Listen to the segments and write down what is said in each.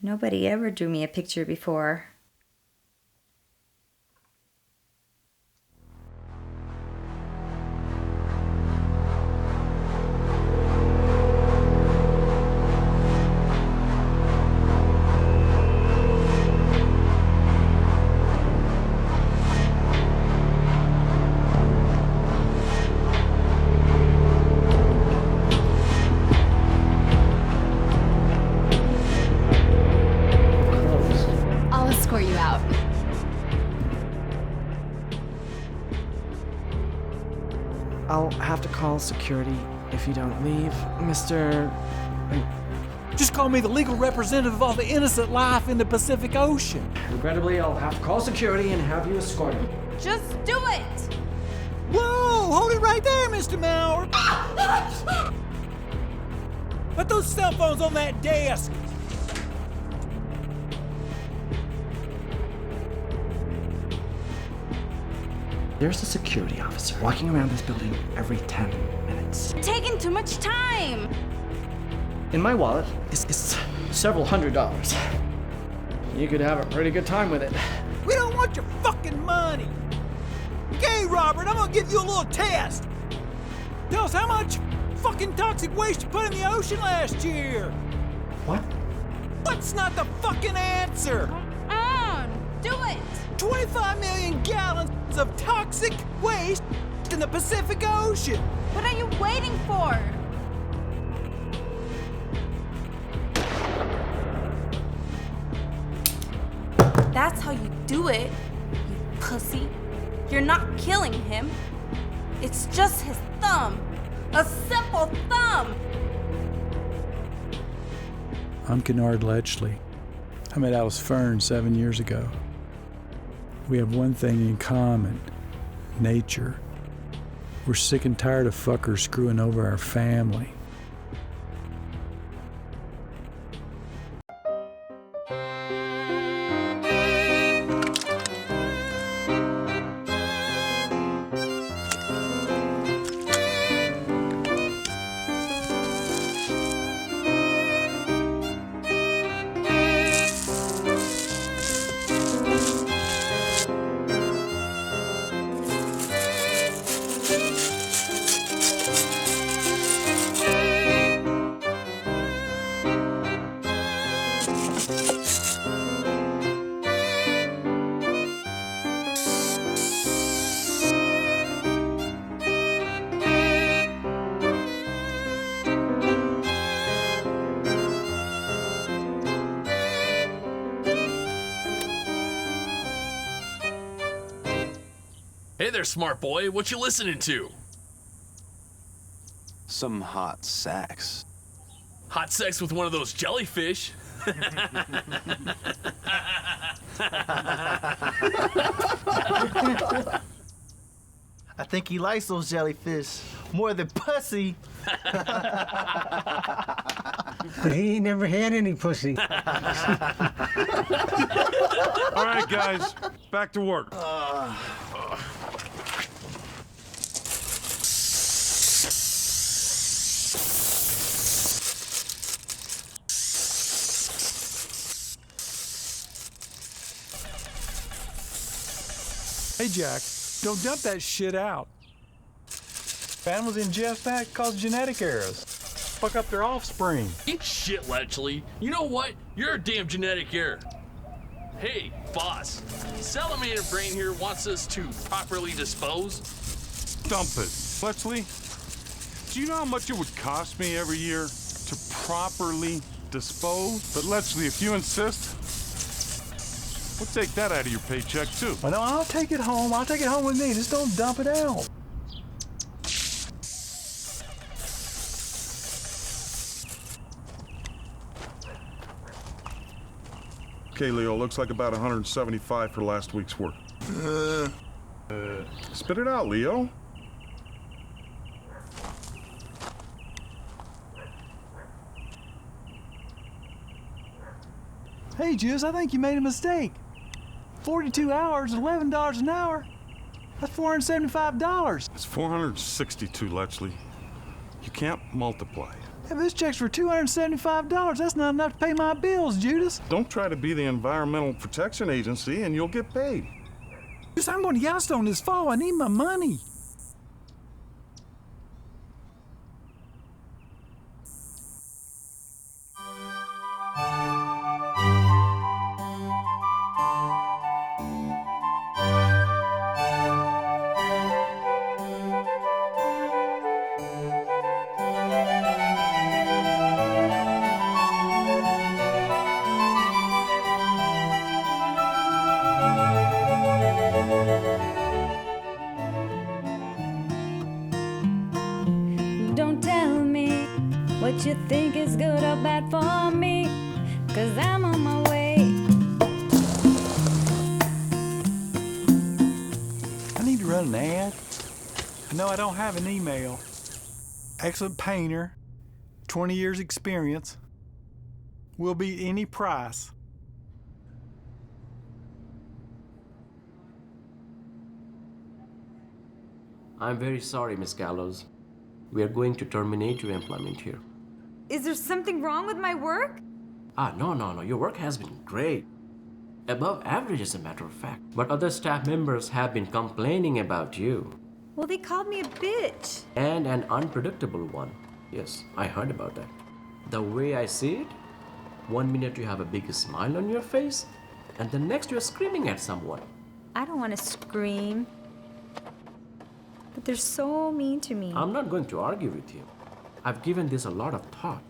Nobody ever drew me a picture before. I'll have to call security if you don't leave, Mr. Just call me the legal representative of all the innocent life in the Pacific Ocean. Regrettably, I'll have to call security and have you escorted. Just do it! Whoa! Hold it right there, Mr. Maurer! Put those cell phones on that desk! There's a security officer walking around this building every 10 minutes. You're taking too much time! In my wallet is several $100s. You could have a pretty good time with it. We don't want your fucking money! Okay, Robert, I'm gonna give you a little test! Tell us how much fucking toxic waste you put in the ocean last year! What? That's not the fucking answer! Come on, do it! 25 million gallons of toxic waste in the Pacific Ocean! What are you waiting for? That's how you do it, you pussy. You're not killing him. It's just his thumb. A simple thumb! I'm Kinard Lechley. I met Alice Fern 7 years ago. We have one thing in common: nature. We're sick and tired of fuckers screwing over our family. Hey there, smart boy. What you listening to? Some hot sex. Hot sex with one of those jellyfish. I think he likes those jellyfish more than pussy. He ain't never had any pussy. All right, guys, back to work. Hey, Jack, don't dump that shit out. Animals ingest that cause genetic errors. Fuck up their offspring. Eat shit, Lechley. You know what? You're a damn genetic error. Hey, boss. Salamander Brain here wants us to properly dispose. Dump it. Lechley, do you know how much it would cost me every year to properly dispose? But Lechley, if you insist, we'll take that out of your paycheck, too. Well, no, I'll take it home. I'll take it home with me. Just don't dump it out. Okay, Leo, looks like about 175 for last week's work. Spit it out, Leo. Hey, Juice, I think you made a mistake. 42 hours, $11 an hour. That's $475. It's 462, Lechley. You can't multiply. Hey, this check's for $275. That's not enough to pay my bills, Judas. Don't try to be the Environmental Protection Agency and you'll get paid. Judas, I'm going to Yellowstone this fall. I need my money. Don't tell me what you think is good or bad for me, 'cause I'm on my way. I need to run an ad. No, I don't have an email. Excellent painter, 20 years experience. Will be any price. I'm very sorry, Miss Gallows. We are going to terminate your employment here. Is there something wrong with my work? No. Your work has been great. Above average, as a matter of fact. But other staff members have been complaining about you. Well, they called me a bitch. And an unpredictable one. Yes, I heard about that. The way I see it, 1 minute you have a big smile on your face, and the next you're screaming at someone. I don't want to scream. But they're so mean to me. I'm not going to argue with you. I've given this a lot of thought.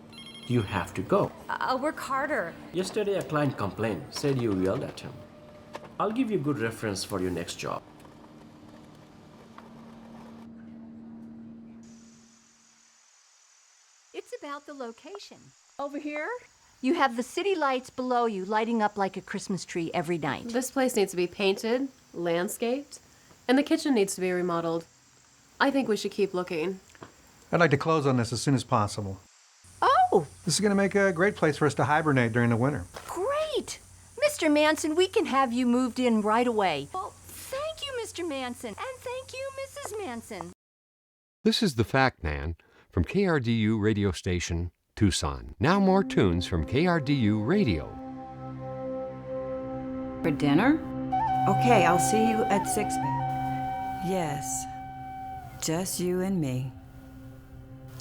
You have to go. I'll work harder. Yesterday a client complained, said you yelled at him. I'll give you a good reference for your next job. It's about the location. Over here, you have the city lights below you lighting up like a Christmas tree every night. This place needs to be painted, landscaped, and the kitchen needs to be remodeled. I think we should keep looking. I'd like to close on this as soon as possible. Oh! This is going to make a great place for us to hibernate during the winter. Great! Mr. Manson, we can have you moved in right away. Well, thank you, Mr. Manson. And thank you, Mrs. Manson. This is The Fact Man from KRDU radio station, Tucson. Now more tunes from KRDU Radio. For dinner? Okay, I'll see you at 6. Yes, just you and me.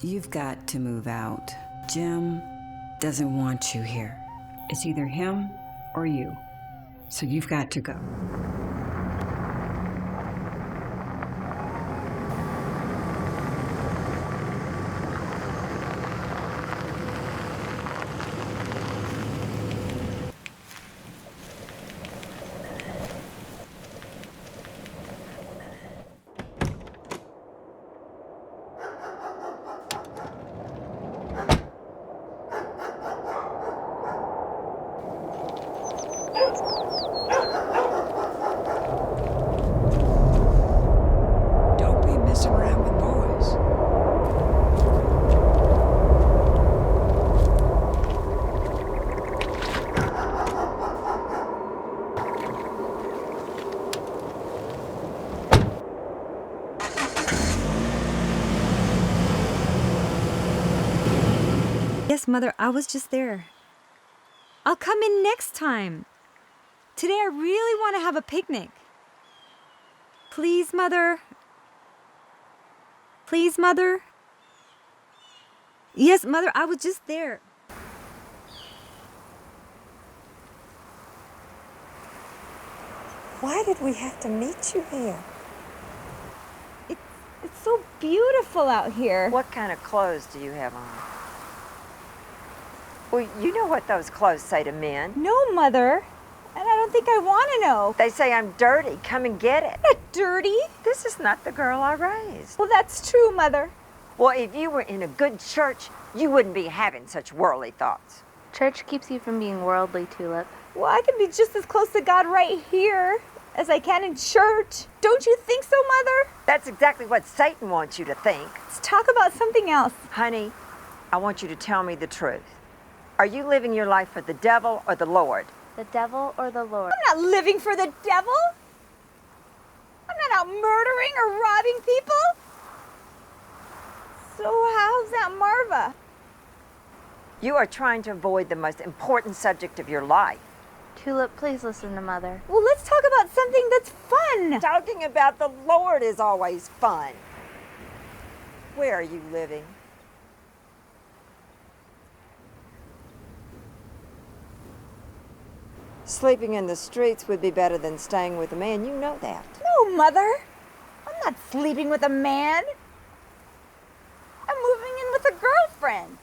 You've got to move out. Jim doesn't want you here. It's either him or you. So you've got to go. Yes, Mother, I was just there. I'll come in next time. Today I really want to have a picnic. Please, Mother. Please, Mother. Yes, Mother, I was just there. Why did we have to meet you here? It's so beautiful out here. What kind of clothes do you have on? Well, you know what those clothes say to men. No, Mother. And I don't think I want to know. They say I'm dirty. Come and get it. I'm not dirty. This is not the girl I raised. Well, that's true, Mother. Well, if you were in a good church, you wouldn't be having such worldly thoughts. Church keeps you from being worldly, Tulip. Well, I can be just as close to God right here as I can in church. Don't you think so, Mother? That's exactly what Satan wants you to think. Let's talk about something else. Honey, I want you to tell me the truth. Are you living your life for the devil or the Lord? The devil or the Lord? I'm not living for the devil. I'm not out murdering or robbing people. So how's that Marva? You are trying to avoid the most important subject of your life. Tulip, please listen to Mother. Well, let's talk about something that's fun. Talking about the Lord is always fun. Where are you living? Sleeping in the streets would be better than staying with a man. You know that. No, Mother. I'm not sleeping with a man. I'm moving in with a girlfriend.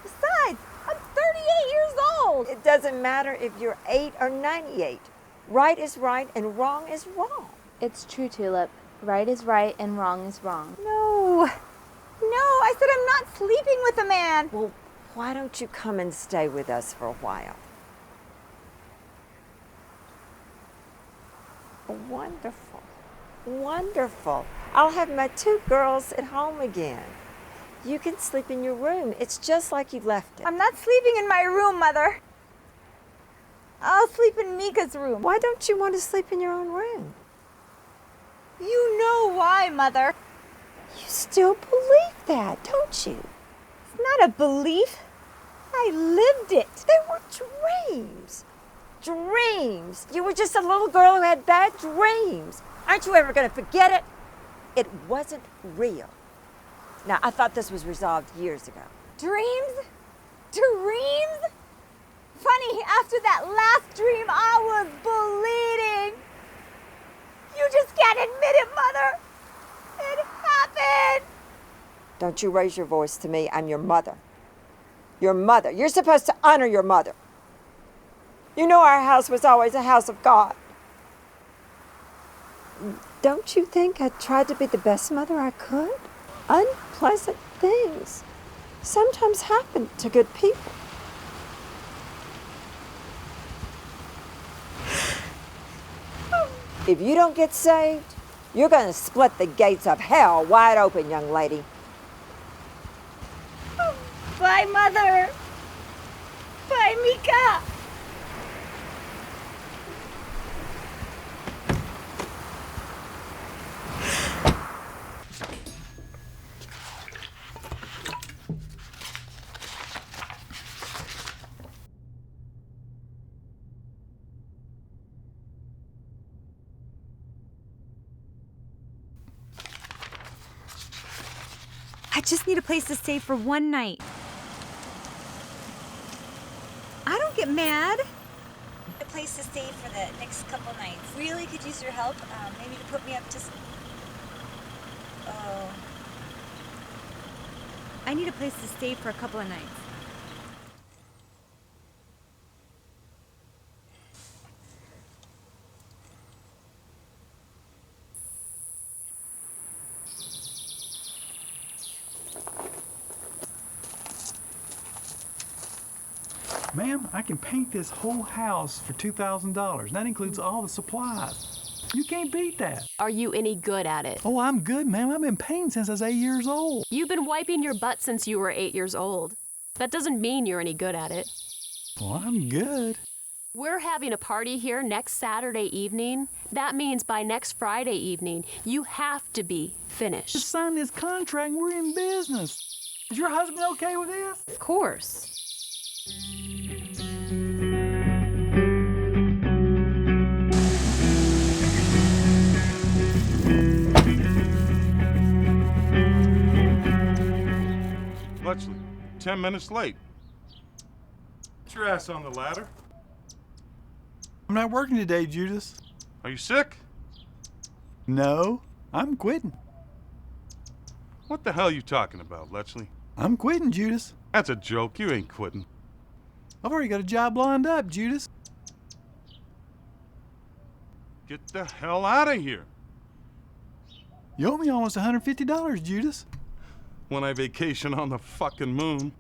Besides, I'm 38 years old. It doesn't matter if you're 8 or 98. Right is right and wrong is wrong. It's true, Tulip. Right is right and wrong is wrong. No. No, I said I'm not sleeping with a man. Well, why don't you come and stay with us for a while? Wonderful. Wonderful. I'll have my 2 girls at home again. You can sleep in your room. It's just like you left it. I'm not sleeping in my room, Mother. I'll sleep in Mika's room. Why don't you want to sleep in your own room? You know why, Mother. You still believe that, don't you? It's not a belief. I lived it. They were dreams. Dreams. You were just a little girl who had bad dreams. Aren't you ever going to forget it? It wasn't real. Now, I thought this was resolved years ago. Dreams? Dreams? Funny, after that last dream, I was bleeding. You just can't admit it, Mother. It happened. Don't you raise your voice to me. I'm your mother. Your mother. You're supposed to honor your mother. You know our house was always a house of God. Don't you think I tried to be the best mother I could? Unpleasant things sometimes happen to good people. If you don't get saved, you're going to split the gates of hell wide open, young lady. Bye, Mother. Bye, Mika. I just need a place to stay for one night. I don't get mad. A place to stay for the next couple nights. Really could use your help. Maybe to put me up to... Oh. I need a place to stay for a couple of nights. Ma'am, I can paint this whole house for $2,000. That includes all the supplies. You can't beat that. Are you any good at it? Oh, I'm good, ma'am. I've been painting since I was 8 years old. You've been wiping your butt since you were 8 years old. That doesn't mean you're any good at it. Well, I'm good. We're having a party here next Saturday evening. That means by next Friday evening, you have to be finished. Just sign this contract and we're in business. Is your husband okay with this? Of course. Bletchley, 10 minutes late. Get your ass on the ladder. I'm not working today, Judas. Are you sick? No, I'm quitting. What the hell are you talking about, Bletchley? I'm quitting, Judas. That's a joke. You ain't quitting. I've already got a job lined up, Judas. Get the hell out of here. You owe me almost $150, Judas. When I vacation on the fucking moon.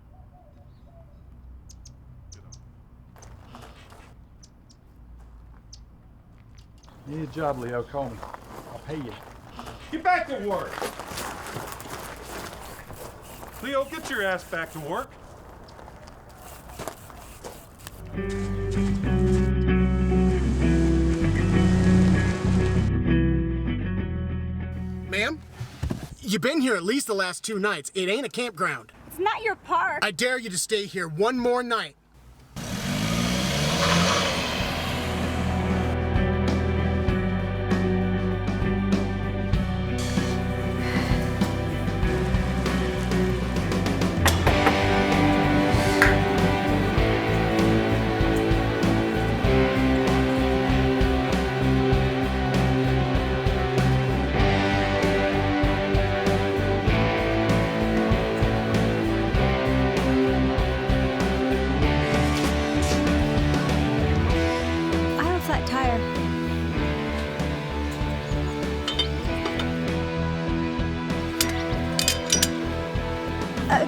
Need a job, Leo. Call me. I'll pay you. Get back to work. Leo, get your ass back to work. Ma'am, you've been here at least the last 2 nights. It ain't a campground. It's not your park. I dare you to stay here one more night.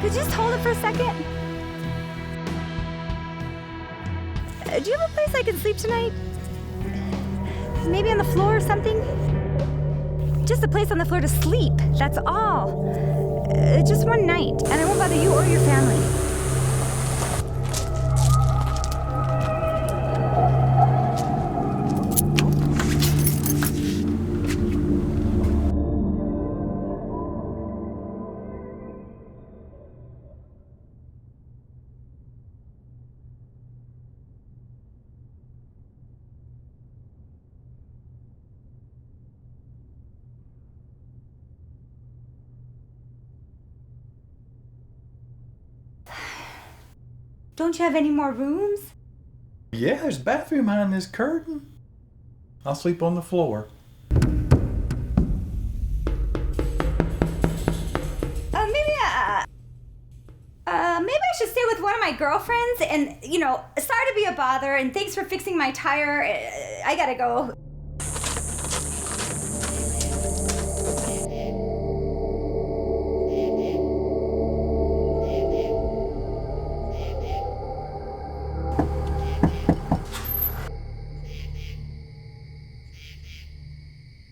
Could you just hold it for a second? Do you have a place I can sleep tonight? Maybe on the floor or something? Just a place on the floor to sleep, that's all. Just one night, and I won't bother you or your family. Don't you have any more rooms? Yeah, there's a bathroom behind this curtain. I'll sleep on the floor. Maybe I should stay with one of my girlfriends and, sorry to be a bother and thanks for fixing my tire. I gotta go.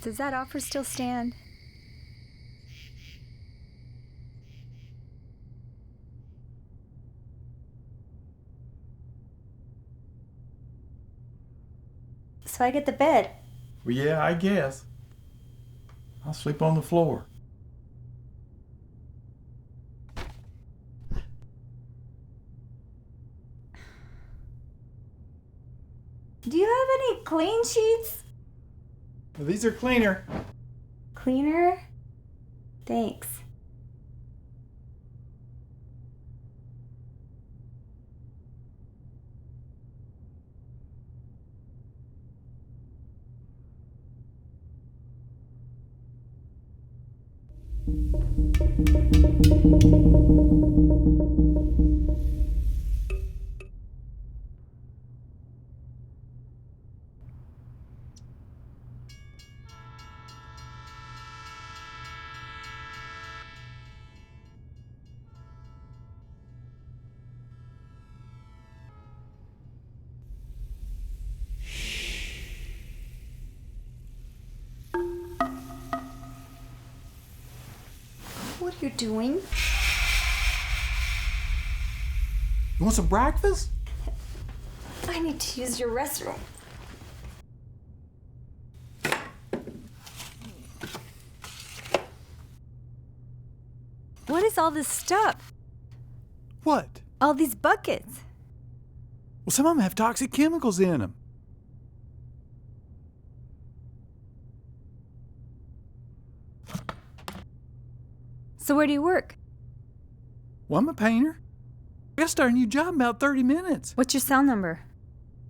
Does that offer still stand? So I get the bed. Well, yeah, I guess. I'll sleep on the floor. Do you have any clean sheets? Well, these are cleaner. Cleaner? Thanks. What are you doing? You want some breakfast? I need to use your restroom. What is all this stuff? What? All these buckets. Well, some of them have toxic chemicals in them. So where do you work? Well, I'm a painter. I gotta start a new job in about 30 minutes. What's your cell number?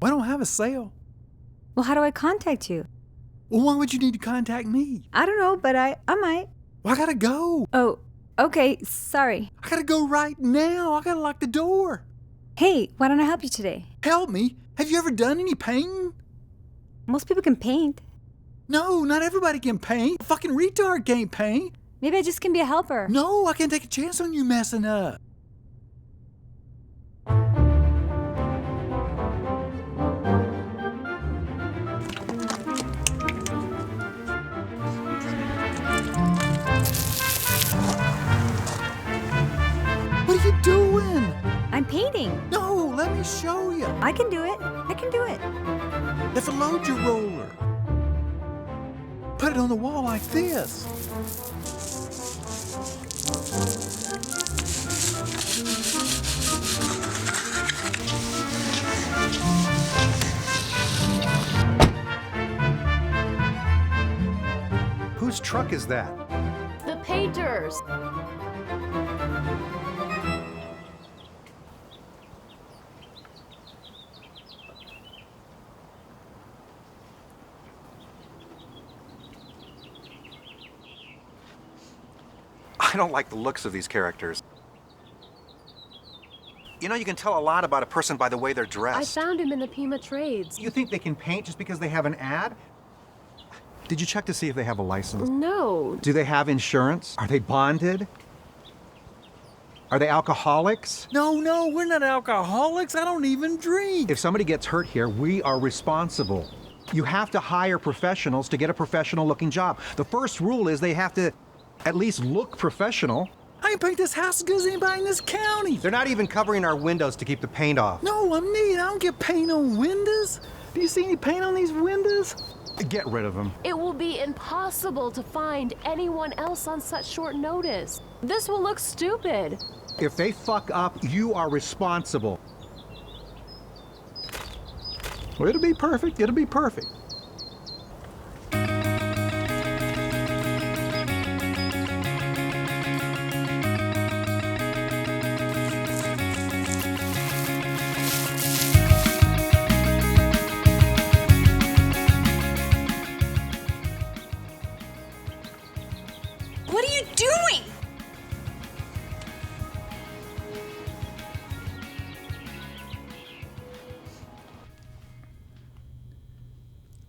Well, I don't have a cell. Well, how do I contact you? Well, why would you need to contact me? I don't know, but I might. Well, I gotta go. Oh, okay, sorry. I gotta go right now. I gotta lock the door. Hey, why don't I help you today? Help me? Have you ever done any painting? Most people can paint. No, not everybody can paint. A fucking retard can't paint. Maybe I just can be a helper. No, I can't take a chance on you messing up. What are you doing? I'm painting. No, let me show you. I can do it. I can do it. That's a load your roller. Put it on the wall like this. truck is that? The painters. I don't like the looks of these characters. You know, you can tell a lot about a person by the way they're I dressed. found him in the Pima Trades. You think they can paint just because they have an ad? Did you check to see if they have a license? No. Do they have insurance? Are they bonded? Are they alcoholics? No, we're not alcoholics. I don't even drink. If somebody gets hurt here, we are responsible. You have to hire professionals to get a professional-looking job. The first rule is they have to at least look professional. I can paint this house as good as anybody in this county. They're not even covering our windows to keep the paint off. No, I'm neat. I don't get paint on windows. Do you see any paint on these windows? Get rid of them. It will be impossible to find anyone else on such short notice. This will look stupid. If they fuck up, you are responsible. Well, it'll be perfect. It'll be perfect. What are you doing?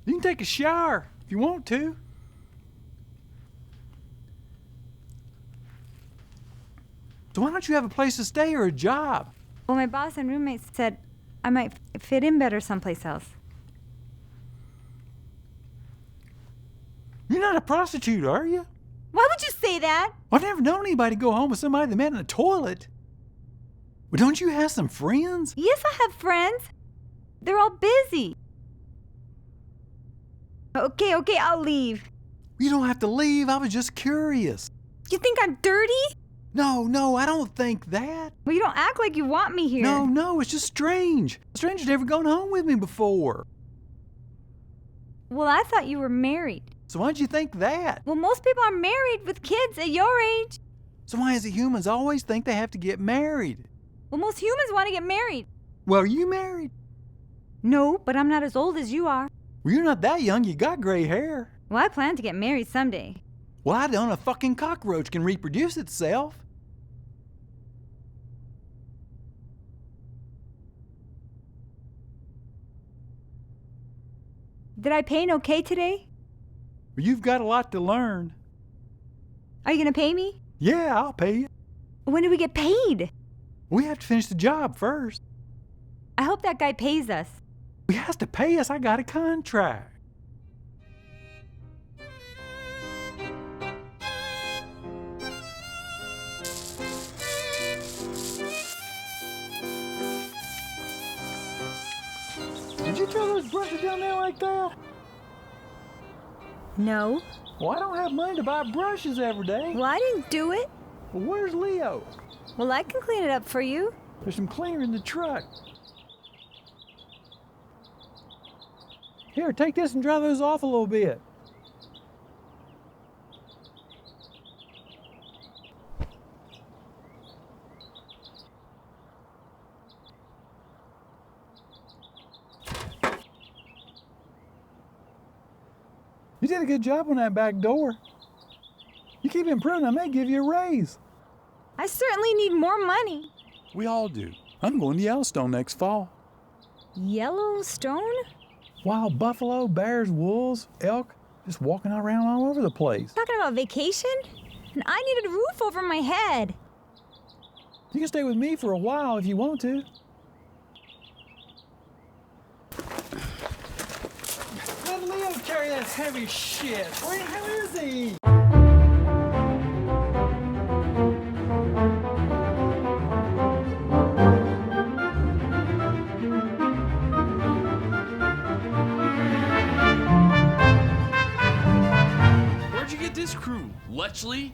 You can take a shower if you want to. So why don't you have a place to stay or a job? Well, my boss and roommates said I might fit in better someplace else. You're not a prostitute, are you? Why would you say that? I've never known anybody go home with somebody they met in a toilet. But don't you have some friends? Yes, I have friends. They're all busy. Okay, I'll leave. You don't have to leave. I was just curious. You think I'm dirty? No, I don't think that. Well, you don't act like you want me here. No, it's just strange. A stranger's never gone home with me before. Well, I thought you were married. So why'd you think that? Well, most people are married with kids at your age. So why is it humans always think they have to get married? Well, most humans want to get married. Well, are you married? No, but I'm not as old as you are. Well, you're not that young. You got gray hair. Well, I plan to get married someday. Well, I don't know. A fucking cockroach can reproduce itself. Did I paint okay today? Well, you've got a lot to learn. Are you going to pay me? Yeah, I'll pay you. When do we get paid? We have to finish the job first. I hope that guy pays us. He has to pay us. I got a contract. Did you throw those brushes down there like that? No. Well, I don't have money to buy brushes every day. Well, I didn't do it. Well, where's Leo? Well, I can clean it up for you. There's some cleaner in the truck. Here, take this and dry those off a little bit. You did a good job on that back door. You keep improving, I may give you a raise. I certainly need more money. We all do. I'm going to Yellowstone next fall. Yellowstone? Wild buffalo, bears, wolves, elk, just walking around all over the place. Talking about vacation? And I needed a roof over my head. You can stay with me for a while if you want to. Let Leo carry that heavy shit. Where the hell is he? Where'd you get this crew, Letchley?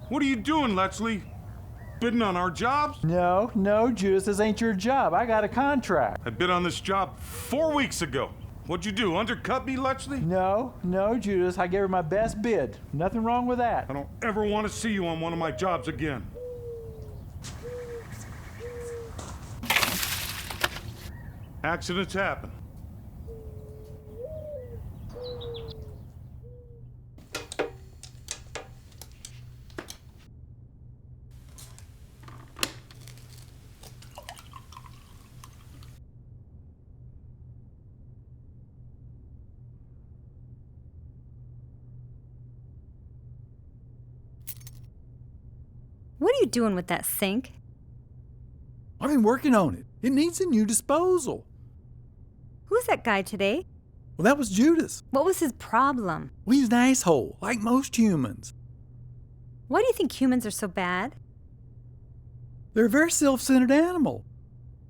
What are you doing, Letchley? Bidding on our jobs? No, Judas, this ain't your job. I got a contract. I bid on this job 4 weeks ago. What'd you do, undercut me, Letchley? No, Judas. I gave her my best bid. Nothing wrong with that. I don't ever want to see you on one of my jobs again. Accidents happen. What are you doing with that sink? I've been working on it. It needs a new disposal. Who's that guy today? Well, that was Judas. What was his problem? Well, he's an asshole, like most humans. Why do you think humans are so bad? They're a very self-centered animal.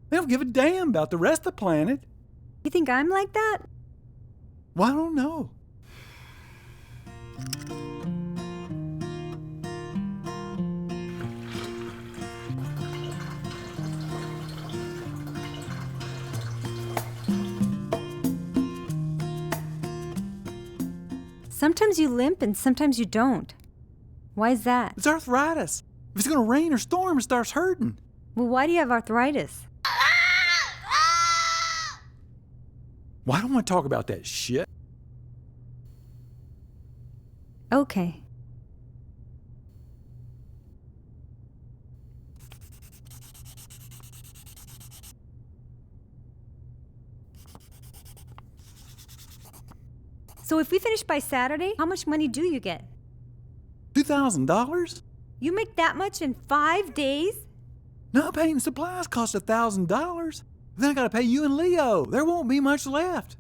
They don't give a damn about the rest of the planet. You think I'm like that? Well, I don't know. Sometimes you limp and sometimes you don't. Why is that? It's arthritis. If it's going to rain or storm, it starts hurting. Well, why do you have arthritis? Well, I don't want to talk about that shit. Okay. So if we finish by Saturday, how much money do you get? $2,000? You make that much in 5 days? No, painting supplies cost $1,000. Then I gotta pay you and Leo. There won't be much left.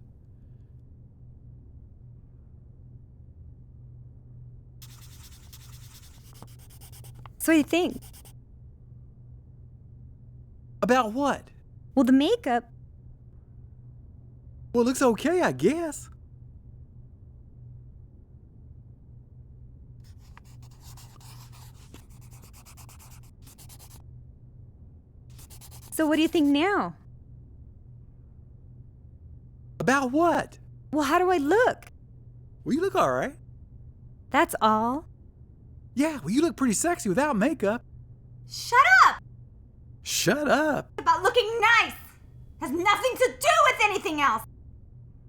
So what do you think? About what? Well, the makeup. Well, it looks okay, I guess. So what do you think now? About what? Well, how do I look? Well, you look all right. That's all? Yeah, well, you look pretty sexy without makeup. Shut up! Shut up. About looking nice! Has nothing to do with anything else!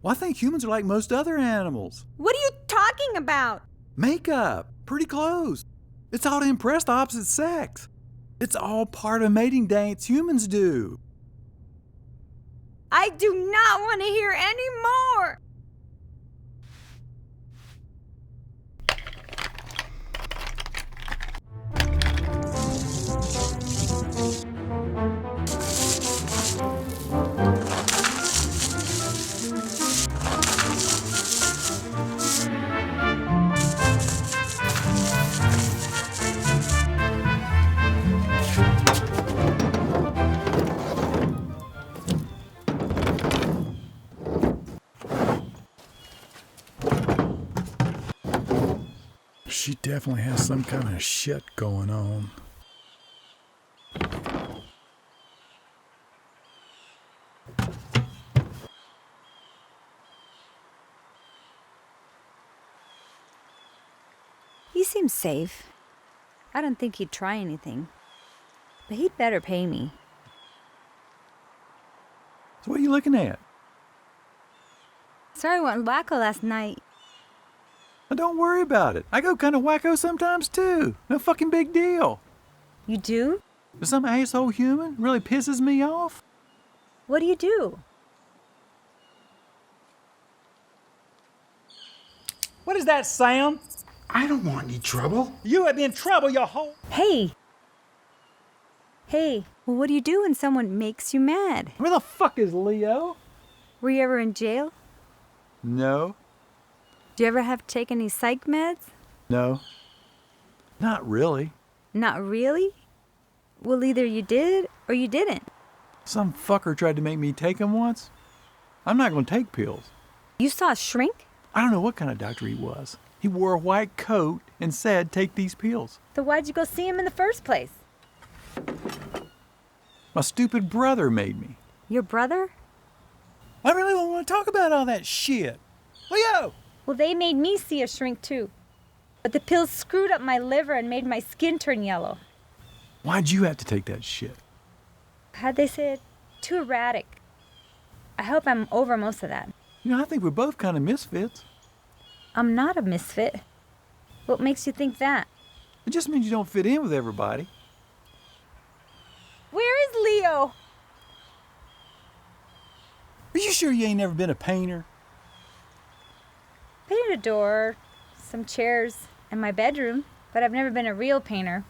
Well, I think humans are like most other animals. What are you talking about? Makeup, pretty clothes. It's all to impress the opposite sex. It's all part of a mating dance humans do. I do not want to hear any more! She definitely has some kind of shit going on. He seems safe. I don't think he'd try anything. But he'd better pay me. So what are you looking at? Sorry I went wacko last night. Well, don't worry about it. I go kind of wacko sometimes too. No fucking big deal. You do? If some asshole human really pisses me off, What do you do? What is that sound? I don't want any trouble. You have been in trouble your whole... Hey! Hey, well, what do you do when someone makes you mad? Where the fuck is Leo? Were you ever in jail? no, Do you ever have to take any psych meds? no, not really. Not really? Well, either you did or you didn't. Some fucker tried to make me take them once. I'm not going to take pills. You saw a shrink? I don't know what kind of doctor he was. He wore a white coat and said, take these pills. So why'd you go see him in the first place? My stupid brother made me. Your brother? I really don't want to talk about all that shit. Leo! Well, they made me see a shrink too. But the pills screwed up my liver and made my skin turn yellow. Why'd you have to take that shit? How'd they say it? Too erratic. I hope I'm over most of that. You know, I think we're both kind of misfits. I'm not a misfit. What makes you think that? It just means you don't fit in with everybody. Where is Leo? Are you sure you ain't never been a painter? Painted a door, some chairs, and my bedroom, but I've never been a real painter.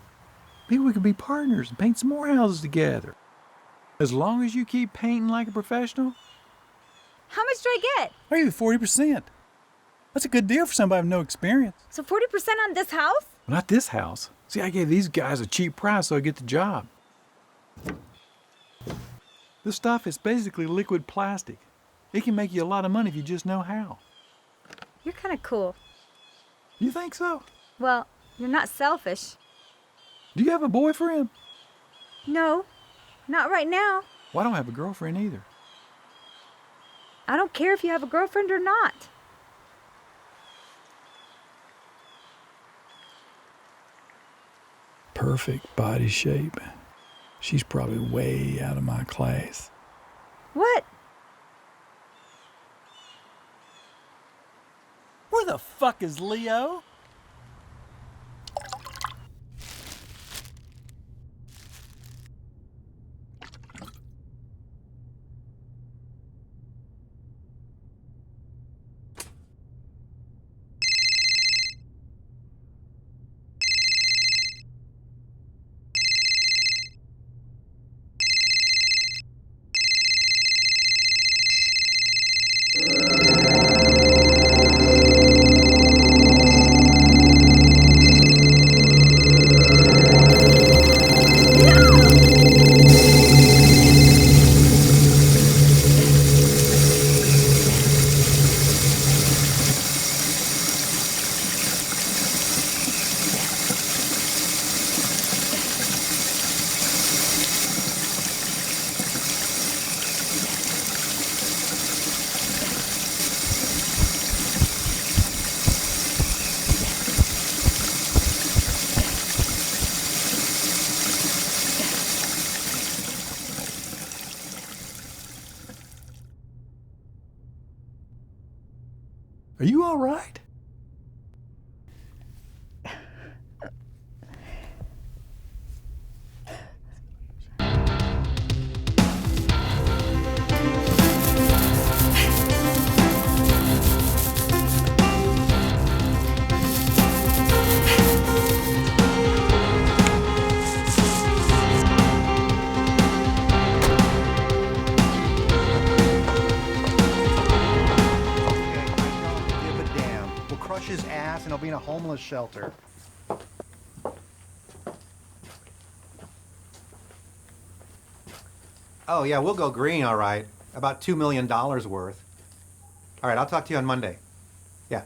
Maybe we could be partners and paint some more houses together. As long as you keep painting like a professional. How much do I get? I'll give you 40%. That's a good deal for somebody with no experience. So 40% on this house? Well, not this house. See, I gave these guys a cheap price so I get the job. This stuff is basically liquid plastic. It can make you a lot of money if you just know how. You're kind of cool. You think so? Well, you're not selfish. Do you have a boyfriend? No, not right now. Well, I don't have a girlfriend either. I don't care if you have a girlfriend or not. Perfect body shape. She's probably way out of my class. What? Where the fuck is Leo? Are you all right? His ass and he'll be in a homeless shelter. Oh yeah, we'll go green, all right. About $2 million worth. All right, I'll talk to you on Monday. Yeah.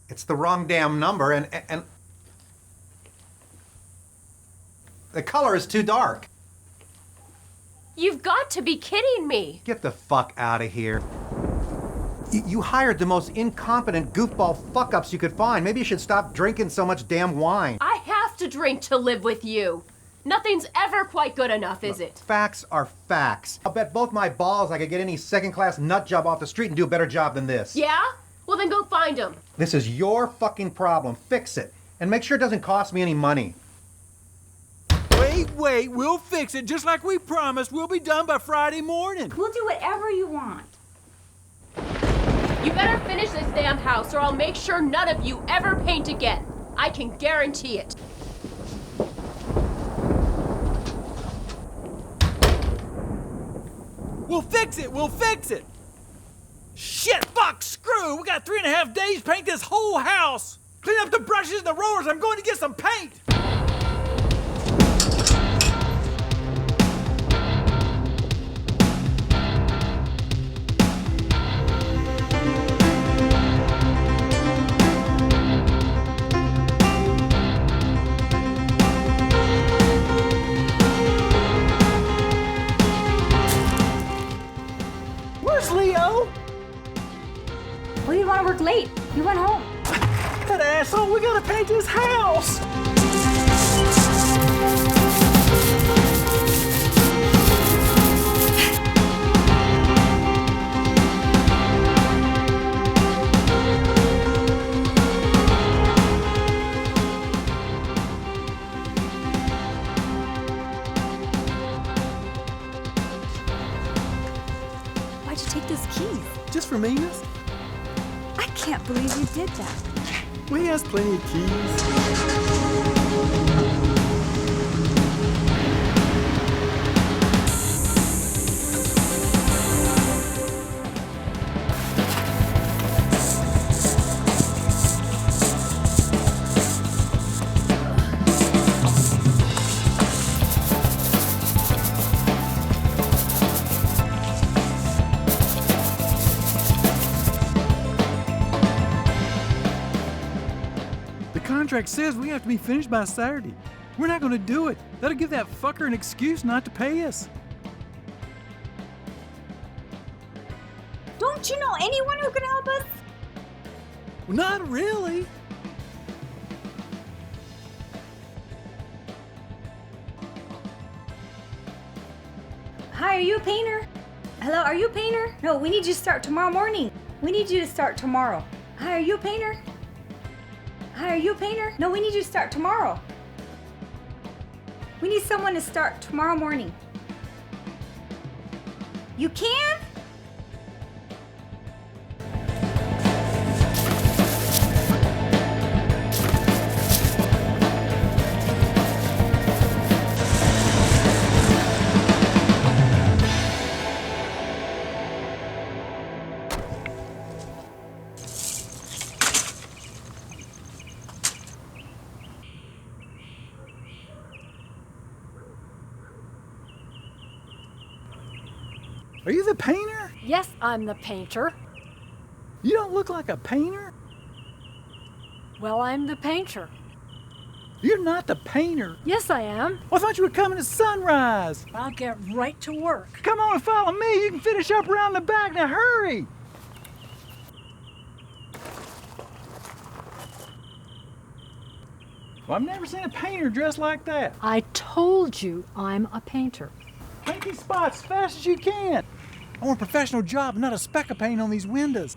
It's the wrong damn number and the color is too dark. You've got to be kidding me. Get the fuck out of here. You hired the most incompetent goofball fuck-ups you could find. Maybe you should stop drinking so much damn wine. I have to drink to live with you. Nothing's ever quite good enough, is it? Facts are facts. I'll bet both my balls I could get any second-class nut job off the street and do a better job than this. Yeah? Well, then go find him. This is your fucking problem. Fix it. And make sure it doesn't cost me any money. Wait, we'll fix it just like we promised. We'll be done by Friday morning. We'll do whatever you want. You better finish this damn house or I'll make sure none of you ever paint again. I can guarantee it. We'll fix it. Shit, fuck, screw. We got 3.5 days to paint this whole house. Clean up the brushes and the rollers. I'm going to get some paint. asshole. We gotta paint this house. Why'd you take those keys? Just for meanness? I can't believe you did that. Well, he has plenty of keys. The contract says we have to be finished by Saturday. We're not going to do it. That'll give that fucker an excuse not to pay us. Don't you know anyone who can help us? Well, not really. Hi, are you a painter? Hello, are you a painter? No, we need you to start tomorrow morning. We need you to start tomorrow. Hi, are you a painter? Hi, are you a painter? No, we need you to start tomorrow. We need someone to start tomorrow morning. You can? Are you the painter? Yes, I'm the painter. You don't look like a painter. Well, I'm the painter. You're not the painter. Yes, I am. Well, I thought you were coming at sunrise. I'll get right to work. Come on and follow me. You can finish up around the back. Now hurry. Well, I've never seen a painter dressed like that. I told you I'm a painter. Paint these spots as fast as you can. I want a professional job, not a speck of paint on these windows.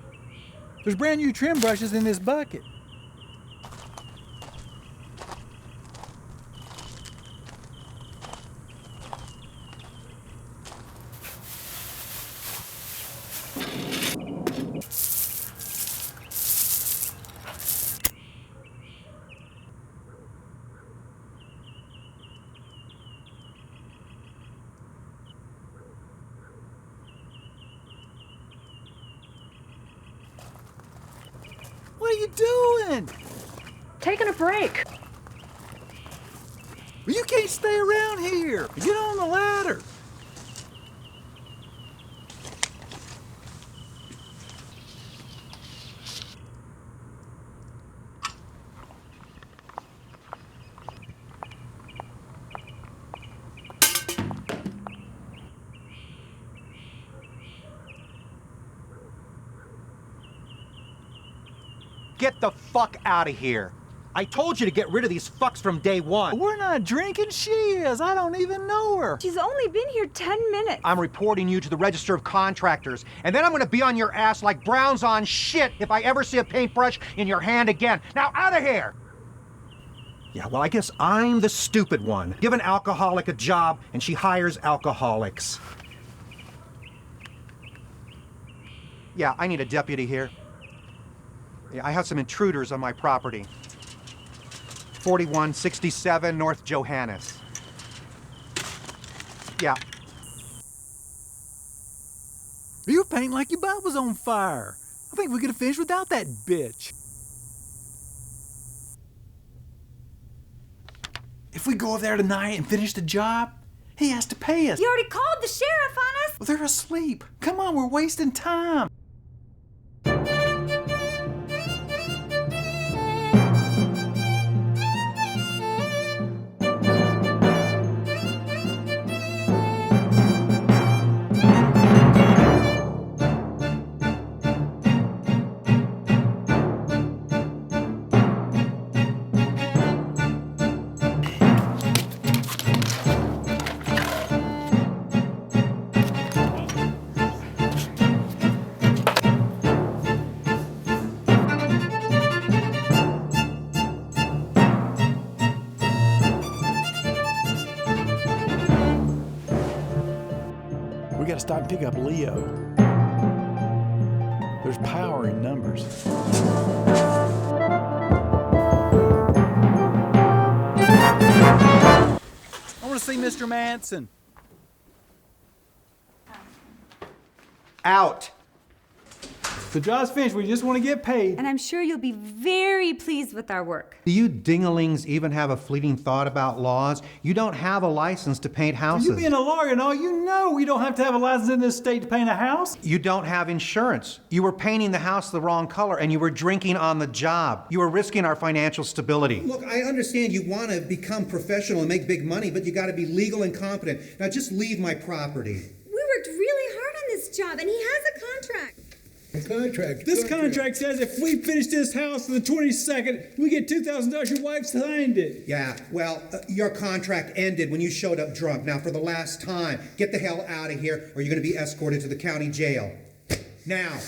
There's brand new trim brushes in this bucket. What are you doing? Taking a break. Well, you can't stay around here. Get on the ladder. Get the fuck out of here. I told you to get rid of these fucks from day one. We're not drinking. She is. I don't even know her. She's only been here 10 minutes. I'm reporting you to the Register of Contractors, and then I'm gonna be on your ass like Brown's on shit if I ever see a paintbrush in your hand again. Now out of here! Yeah, well, I guess I'm the stupid one. Give an alcoholic a job, and she hires alcoholics. Yeah, I need a deputy here. Yeah, I have some intruders on my property. 4167 North Johannes. Yeah. You were painting like your butt was on fire. I think we could have finished without that bitch. If we go over there tonight and finish the job, he has to pay us. You already called the sheriff on us. Well, they're asleep. Come on, we're wasting time. stop and pick up Leo. There's power in numbers. I want to see Mr. Manson. Out. The job's finished. We just want to get paid. And I'm sure you'll be very pleased with our work. Do you dingalings even have a fleeting thought about laws? You don't have a license to paint houses. You being a lawyer and all, you know we don't have to have a license in this state to paint a house. You don't have insurance. You were painting the house the wrong color and you were drinking on the job. You were risking our financial stability. Look, I understand you want to become professional and make big money, but you got to be legal and competent. Now just leave my property. We worked really hard on this job, and he has a contract. This contract says if we finish this house on the 22nd, we get $2,000. Your wife signed it. Yeah, well, your contract ended when you showed up drunk. Now, for the last time, get the hell out of here or you're going to be escorted to the county jail. Now.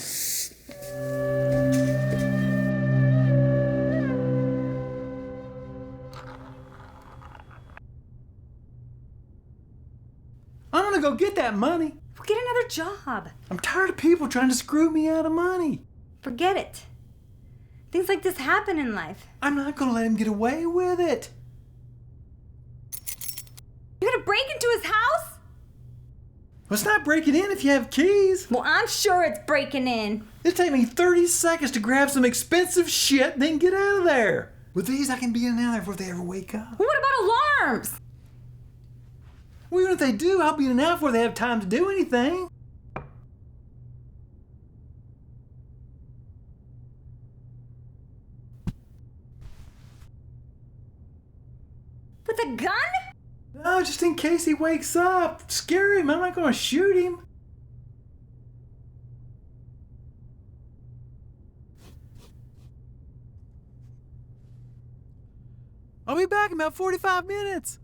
I'm going to go get that money. We'll get another job. I'm tired of people trying to screw me out of money. Forget it. Things like this happen in life. I'm not going to let him get away with it. You're going to break into his house? Well, it's not breaking in if you have keys. Well, I'm sure it's breaking in. It'll take me 30 seconds to grab some expensive shit and then get out of there. With these, I can be in and out there before they ever wake up. Well, what about alarms? Well, even if they do, I'll be in and out before they have time to do anything. With a gun? No, just in case he wakes up. Scare him. I'm not going to shoot him. I'll be back in about 45 minutes.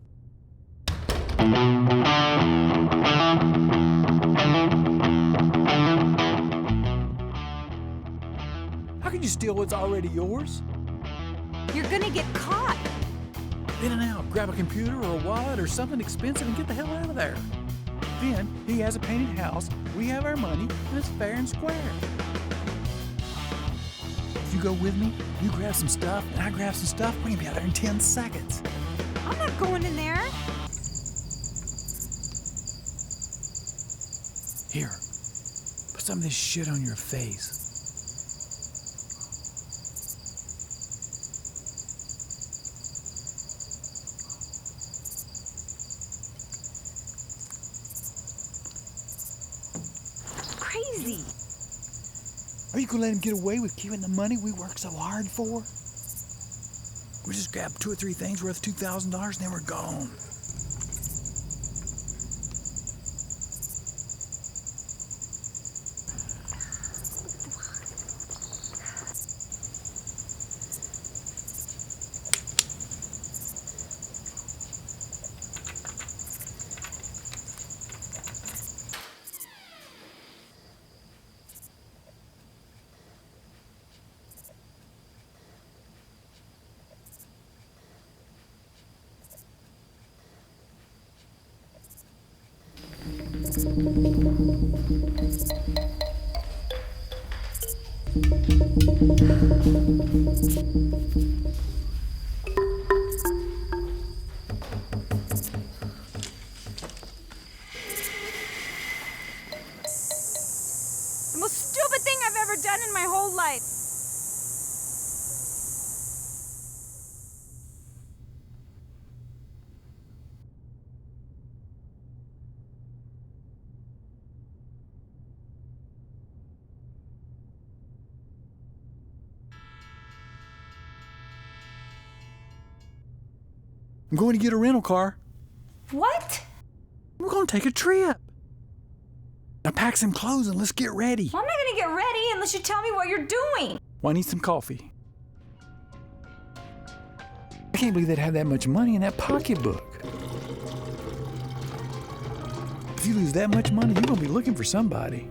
How can you steal what's already yours? You're gonna get caught. In and out, grab a computer or a wallet or something expensive and get the hell out of there. Then he has a painted house, we have our money, and it's fair and square. If you go with me, you grab some stuff, and I grab some stuff, we can be out there in 10 seconds. I'm not going in there. Here, put some of this shit on your face. Crazy. Are you gonna let him get away with keeping the money we worked so hard for? We just grabbed 2 or 3 things worth $2,000 and then we're gone. The most stupid thing I've ever done in my whole life. I'm going to get a rental car. What? We're going to take a trip. Now pack some clothes and let's get ready. Well, I'm not gonna get ready unless you tell me what you're doing. Well, I need some coffee. I can't believe they'd have that much money in that pocketbook. If you lose that much money, you're gonna be looking for somebody.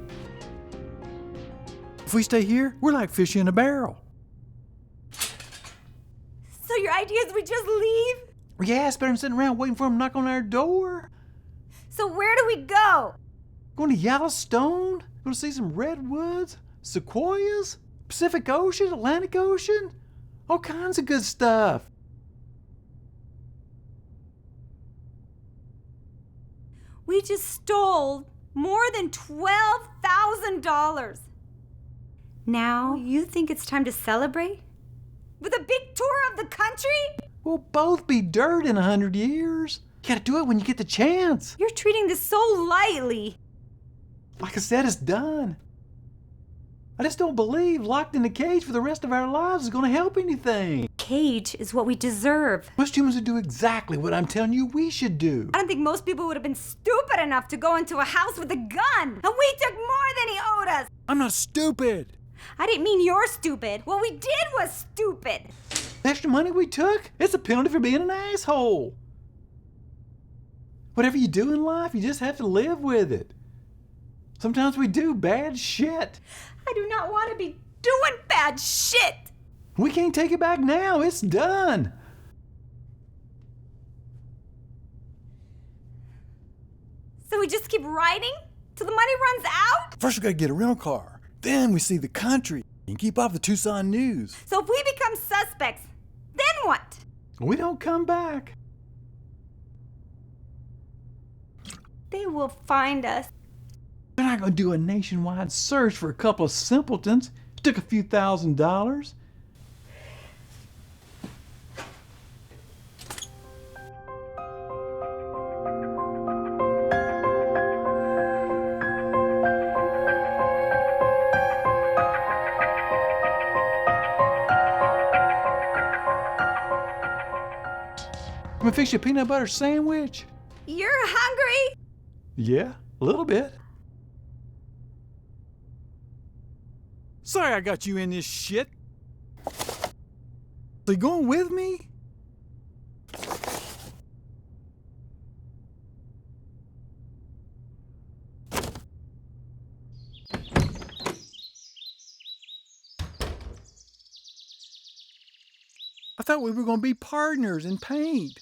If we stay here, we're like fish in a barrel. So your idea is we just leave? Yeah, it's better than sitting around waiting for them to knock on our door. So where do we go? Going to Yellowstone? Going to see some redwoods? Sequoias? Pacific Ocean? Atlantic Ocean? All kinds of good stuff. We just stole more than $12,000. Now, you think it's time to celebrate? With a big tour of the country? We'll both be dirt in 100 years. You gotta do it when you get the chance. You're treating this so lightly. Like I said, it's done. I just don't believe locked in a cage for the rest of our lives is gonna help anything. Cage is what we deserve. Most humans would do exactly what I'm telling you we should do. I don't think most people would have been stupid enough to go into a house with a gun. And we took more than he owed us. I'm not stupid. I didn't mean you're stupid. What we did was stupid. The extra money we took, it's a penalty for being an asshole. Whatever you do in life, you just have to live with it. Sometimes we do bad shit. I do not want to be doing bad shit. We can't take it back now. It's done. So we just keep riding till the money runs out? First we gotta get a rental car. Then we see the country and keep off the Tucson news. So if we become suspects, then what? We don't come back. They will find us. They're not gonna do a nationwide search for a couple of simpletons. It took a few $1,000s. I'm gonna fix you a peanut butter sandwich. You're hungry? Yeah, a little bit. Sorry I got you in this shit. So you going with me? I thought we were going to be partners in paint.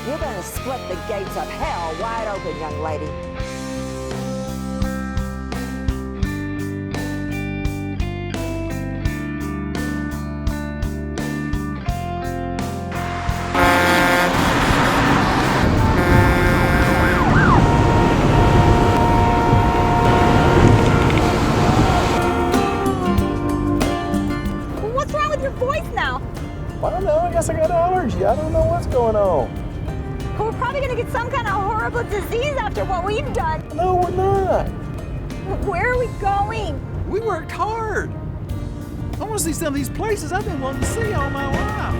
You're gonna split the gates of hell wide open, young lady. What's wrong with your voice now? I don't know. I guess I got an allergy. I don't know what's going on. We're probably gonna get some kind of horrible disease after what we've done. No, we're not. Where are we going? We worked hard. I want to see some of these places I've been wanting to see all my life.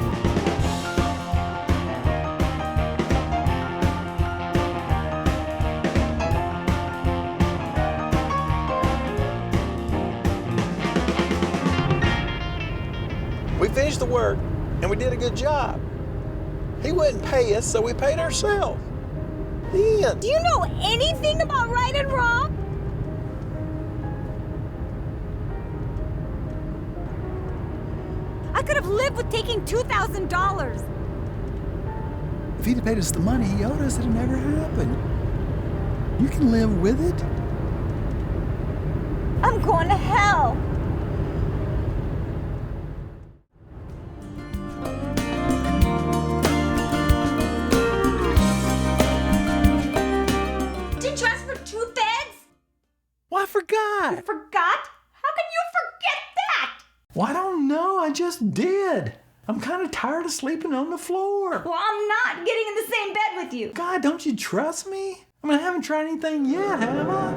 We finished the work, and we did a good job. He wouldn't pay us, so we paid ourselves. The end. Do you know anything about right and wrong? I could have lived with taking $2,000. If he'd have paid us the money he owed us, it'd never happened. You can live with it. I'm going to hell. Didn't you ask for 2 beds? Well, I forgot. You forgot? How can you forget that? Well, I don't know. I just did. I'm kind of tired of sleeping on the floor. Well, I'm not getting in the same bed with you. God, don't you trust me? I mean, I haven't tried anything yet, have I?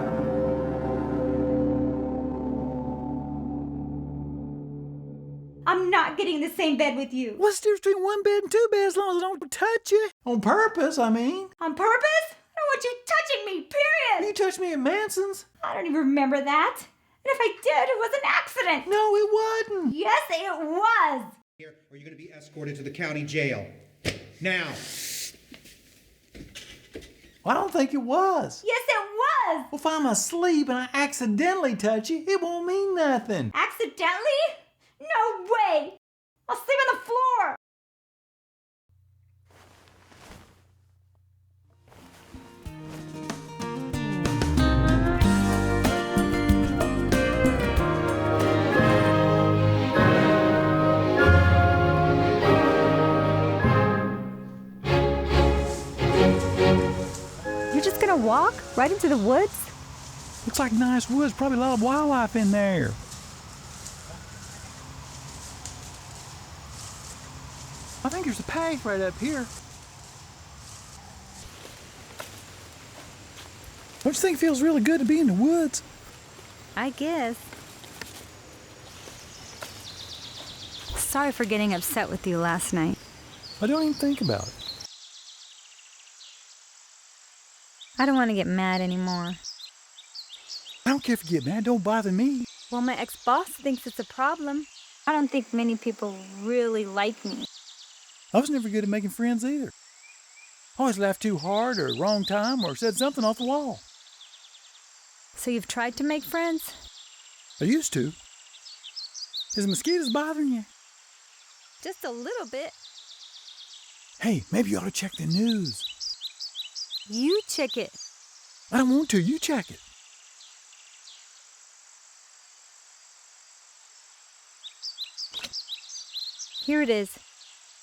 I'm not getting in the same bed with you. What's the difference between 1 bed and 2 beds as long as I don't touch you? On purpose, I mean. On purpose? I don't want you touching me, period. You touched me at Manson's. I don't even remember that. And if I did, it was an accident. No, it wasn't. Yes, it was. Here, or you're going to be escorted to the county jail. Now. I don't think it was. Yes, it was. Well, if I'm asleep and I accidentally touch you, it won't mean nothing. Accidentally? No way. I'll sleep on the floor. You're just gonna walk right into the woods? Looks like nice woods, probably a lot of wildlife in there. I think there's a path right up here. Don't you think it feels really good to be in the woods? I guess. Sorry for getting upset with you last night. I don't even think about it. I don't want to get mad anymore. I don't care if you get mad, don't bother me. Well, my ex-boss thinks it's a problem. I don't think many people really like me. I was never good at making friends either. Always laughed too hard or wrong time or said something off the wall. So you've tried to make friends? I used to. Is the mosquitoes bothering you? Just a little bit. Hey, maybe you ought to check the news. You check it. I don't want to. You check it. Here it is.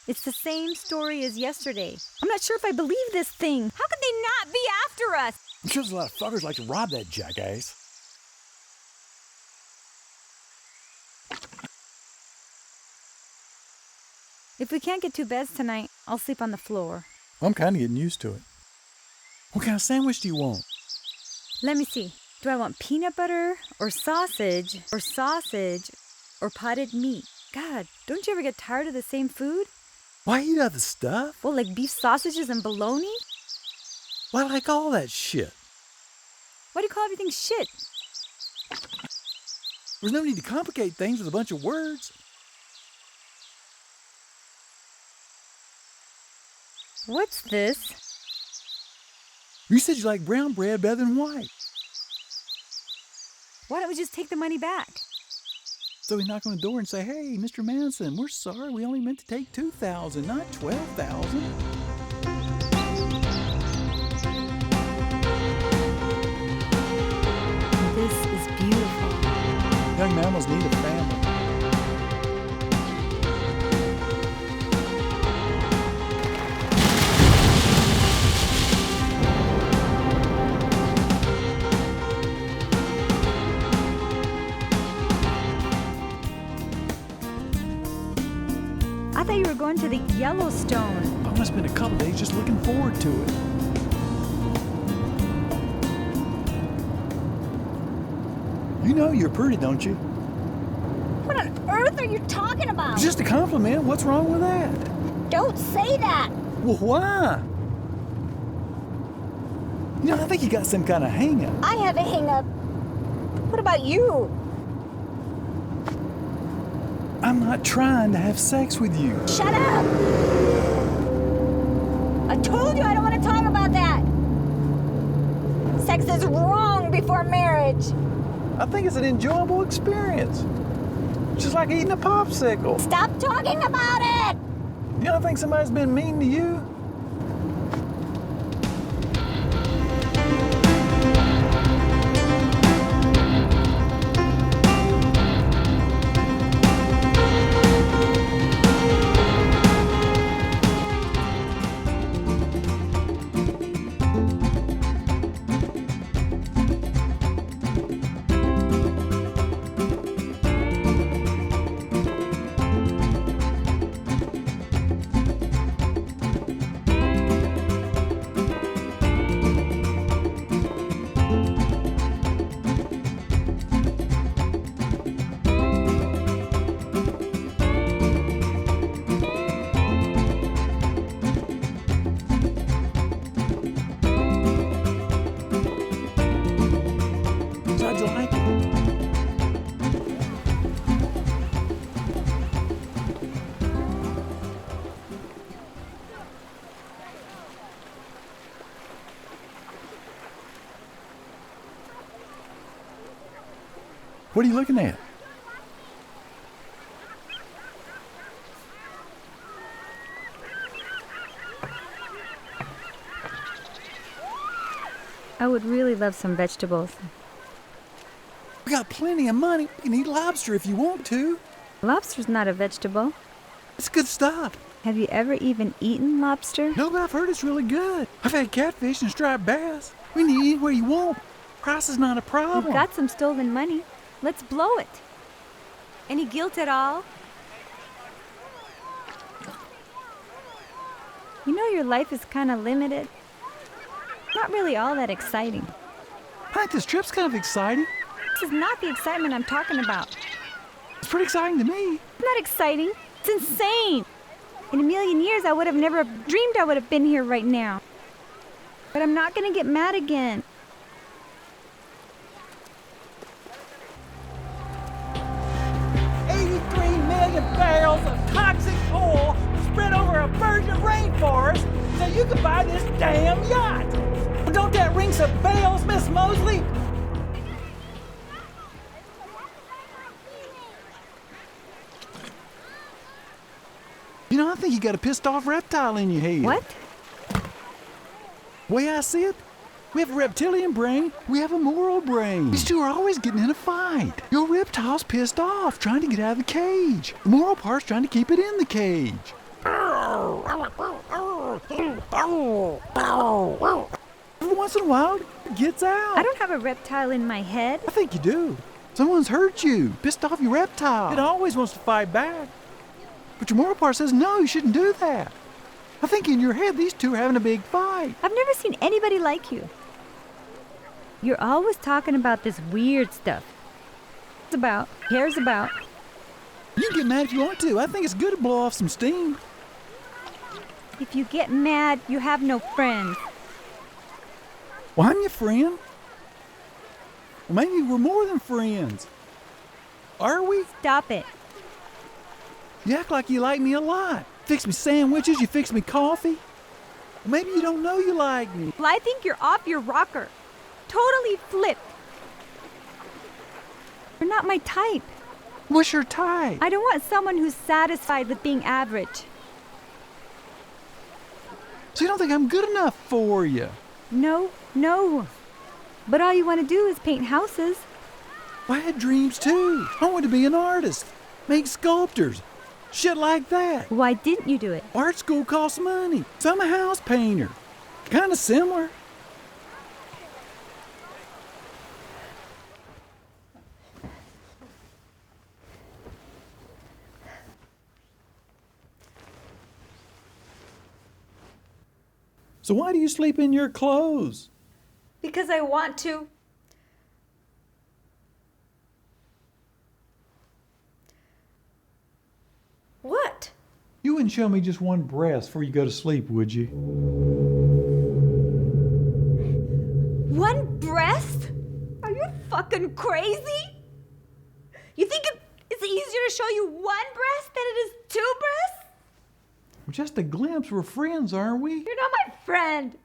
It's the same story as yesterday. I'm not sure if I believe this thing. How could they not be after us? I'm sure there's a lot of fuckers like to rob that jackass. If we can't get 2 beds tonight, I'll sleep on the floor. I'm kind of getting used to it. What kind of sandwich do you want? Let me see. Do I want peanut butter or sausage or potted meat? God, don't you ever get tired of the same food? Why eat other stuff? Well, like beef sausages and bologna? Well, I like all that shit. Why do you call everything shit? There's no need to complicate things with a bunch of words. What's this? You said you like brown bread better than white. Why don't we just take the money back? So we knock on the door and say, "Hey, Mr. Manson, we're sorry. We only meant to take 2,000, not 12,000. This is beautiful. Young mammals need a family. I thought you were going to the Yellowstone. I must have been a couple days just looking forward to it. You know you're pretty, don't you? What on earth are you talking about? It's just a compliment. What's wrong with that? Don't say that. Well, why? You know, I think you got some kind of hang-up. I have a hang-up. What about you? I'm not trying to have sex with you. Shut up! I told you I don't want to talk about that. Sex is wrong before marriage. I think it's an enjoyable experience. Just like eating a popsicle. Stop talking about it! You don't think somebody's been mean to you? What are you looking at? I would really love some vegetables. We got plenty of money. You can eat lobster if you want to. Lobster's not a vegetable. It's good stuff. Have you ever even eaten lobster? No, but I've heard it's really good. I've had catfish and striped bass. We can eat where you want. Price is not a problem. We've got some stolen money. Let's blow it. Any guilt at all? You know your life is kind of limited. Not really all that exciting. I think this trip's kind of exciting. This is not the excitement I'm talking about. It's pretty exciting to me. It's not exciting. It's insane. In a million years, I would have never dreamed I would have been here right now. But I'm not going to get mad again. Barrels of toxic oil spread over a virgin rainforest so you can buy this damn yacht. Well, don't that ring some bells, Miss Mosley? You know, I think you got a pissed off reptile in your head. What? Way I see it, we have a reptilian brain, we have a moral brain. These two are always getting in a fight. Your reptile's pissed off, trying to get out of the cage. The moral part's trying to keep it in the cage. Every once in a while, it gets out. I don't have a reptile in my head. I think you do. Someone's hurt you, pissed off your reptile. It always wants to fight back. But your moral part says, no, you shouldn't do that. I think in your head, these two are having a big fight. I've never seen anybody like you. You're always talking about this weird stuff. Cares about. You can get mad if you want to. I think it's good to blow off some steam. If you get mad, you have no friends. Well, I'm your friend. Well, maybe we're more than friends. Are we? Stop it. You act like you like me a lot. Fix me sandwiches, you fix me coffee. Well, maybe you don't know you like me. Well, I think you're off your rocker. Totally flipped. You're not my type. What's your type? I don't want someone who's satisfied with being average. So you don't think I'm good enough for you? No. But all you want to do is paint houses. I had dreams too. I wanted to be an artist, make sculptures, shit like that. Why didn't you do it? Art school costs money, so I'm a house painter. Kind of similar. So why do you sleep in your clothes? Because I want to. What? You wouldn't show me just one breast before you go to sleep, would you? One breast? Are you fucking crazy? You think it's easier to show you one breast than it is two breasts? Well, just a glimpse. We're friends, aren't we? You're not my friend.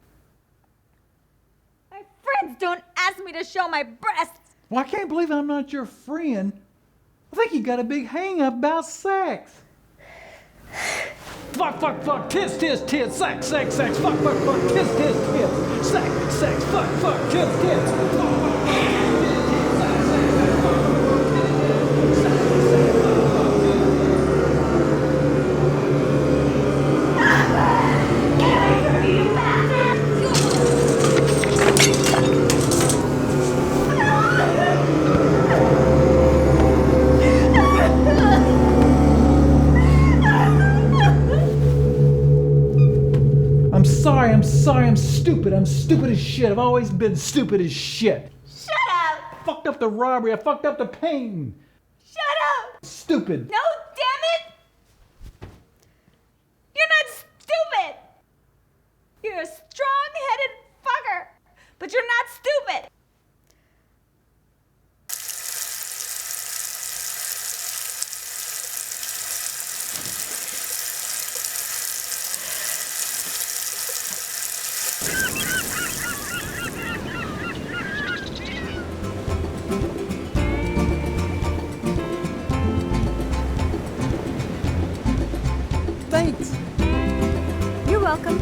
My friends don't ask me to show my breasts. Well, I can't believe I'm not your friend. I think you got a big hang-up about sex. Fuck, tits, sex, fuck, tis, tis, sex, fuck, tis, tis. I'm stupid as shit. I've always been stupid as shit. Shut up! I fucked up the robbery. I fucked up the painting. Shut up! Stupid. No, damn it! You're not stupid! You're a strong-headed fucker, but you're not stupid! Thanks. You're welcome.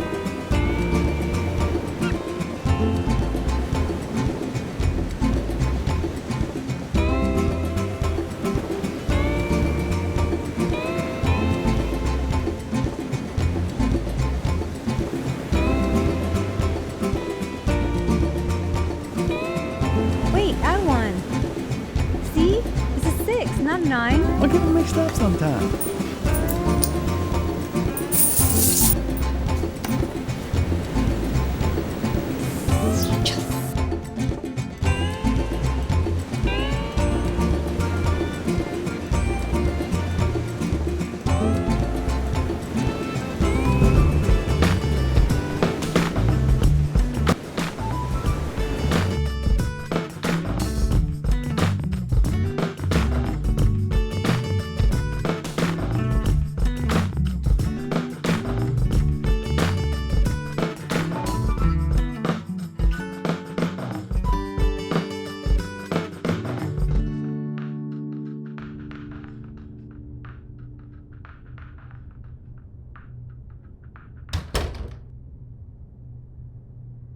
Wait, I won. See? It's a 6, not a 9. I'll get them mixed up sometime.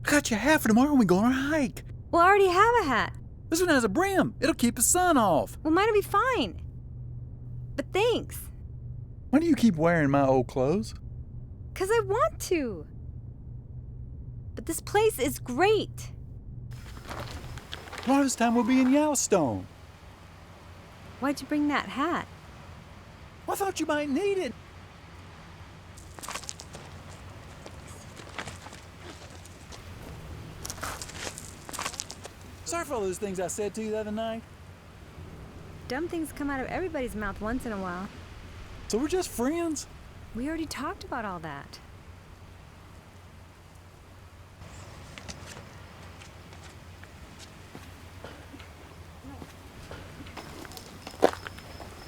I got you a hat for tomorrow when we go on our hike. Well, I already have a hat. This one has a brim. It'll keep the sun off. Well, mine'll be fine. But thanks. Why do you keep wearing my old clothes? 'Cause I want to. But this place is great. One of this time we'll be in Yellowstone. Why'd you bring that hat? I thought you might need it. Sorry for all those things I said to you the other night. Dumb things come out of everybody's mouth once in a while. So we're just friends? We already talked about all that.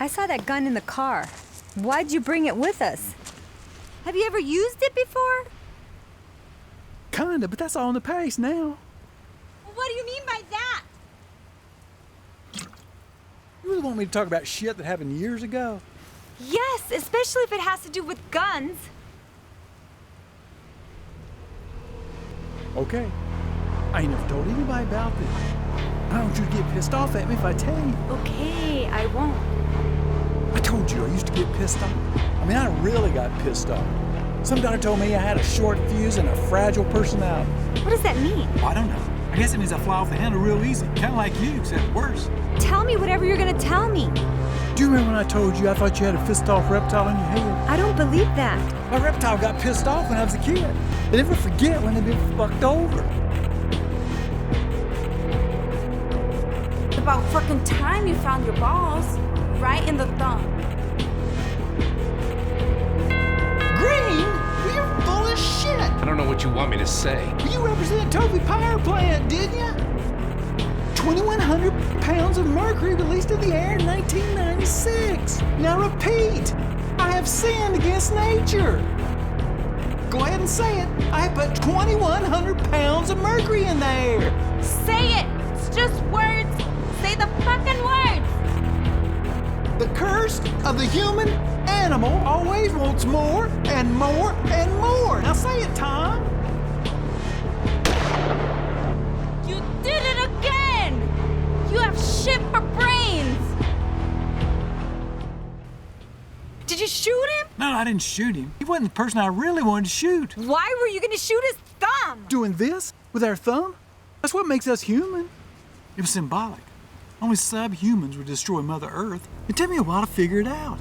I saw that gun in the car. Why'd you bring it with us? Have you ever used it before? Kinda, but that's all in the past now. What do you mean by that? You really want me to talk about shit that happened years ago? Yes, especially if it has to do with guns. Okay. I ain't never told anybody about this. I don't want you to get pissed off at me if I tell you. Okay, I won't. I told you I used to get pissed off. I mean, I really got pissed off. Some doctor told me I had a short fuse and a fragile personality. What does that mean? Well, I don't know. I guess it means I fly off the handle real easy, kind of like you, except worse. Tell me whatever you're gonna tell me. Do you remember when I told you I thought you had a pissed-off reptile in your head? I don't believe that. My reptile got pissed off when I was a kid. They never forget when they've been fucked over. It's about fucking time you found your balls. Right in the thumb. Green? You're full of shit. I don't know what you want me to say. You represent Toby Power Plant, didn't you? 2,100 pounds of mercury released in the air in 1996. Now repeat, I have sinned against nature. Go ahead and say it. I put 2,100 pounds of mercury in the air. Say it. It's just words. Say the fucking words. The curse of the human animal always wants more and more and more. Now say it, Tom. You did it again! You have shit for brains! Did you shoot him? No, I didn't shoot him. He wasn't the person I really wanted to shoot. Why were you gonna shoot his thumb? Doing this with our thumb? That's what makes us human. It was symbolic. Only subhumans would destroy Mother Earth. It took me a while to figure it out.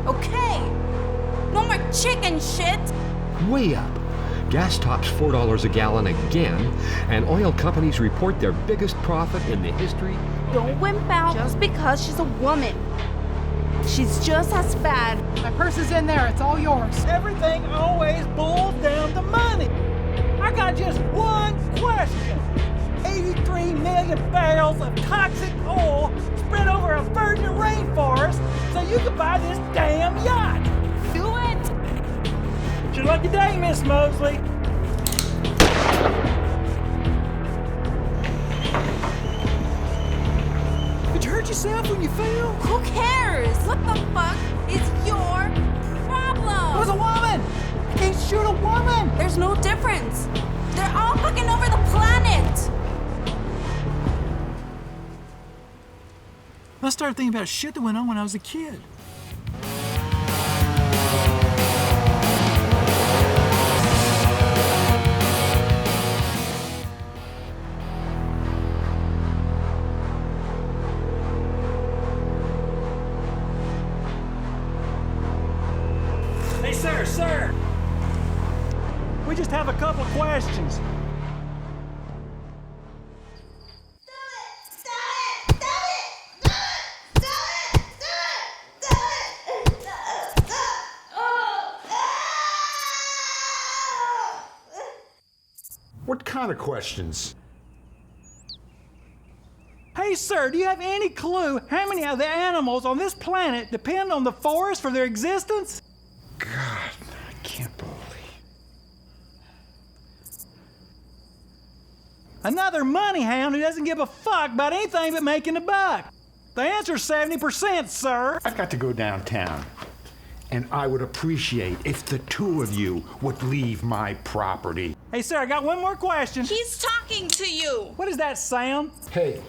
Okay. No more chicken shit. Way up. Gas tops $4 a gallon again, and oil companies report their biggest profit in the history. Don't wimp out just because she's a woman. She's just as bad. My purse is in there. It's all yours. Everything always boils down to money. I got just one question. 83 million barrels of toxic oil spread over a virgin rainforest so you could buy this damn yacht. Do it! It's your lucky day, Miss Mosley. Did you hurt yourself when you fell? Who cares? What the fuck is your problem? It was a woman! I can't shoot a woman! There's no difference. They're all fucking over the planet. I started thinking about shit that went on when I was a kid. Hey, sir! We just have a couple of questions. What kind of questions? Hey, sir, do you have any clue how many of the animals on this planet depend on the forest for their existence? God, I can't believe. Another money hound who doesn't give a fuck about anything but making a buck. The answer's 70%, sir. I've got to go downtown. And I would appreciate if the two of you would leave my property. Hey, sir, I got one more question. He's talking to you. What is that sound? Hey,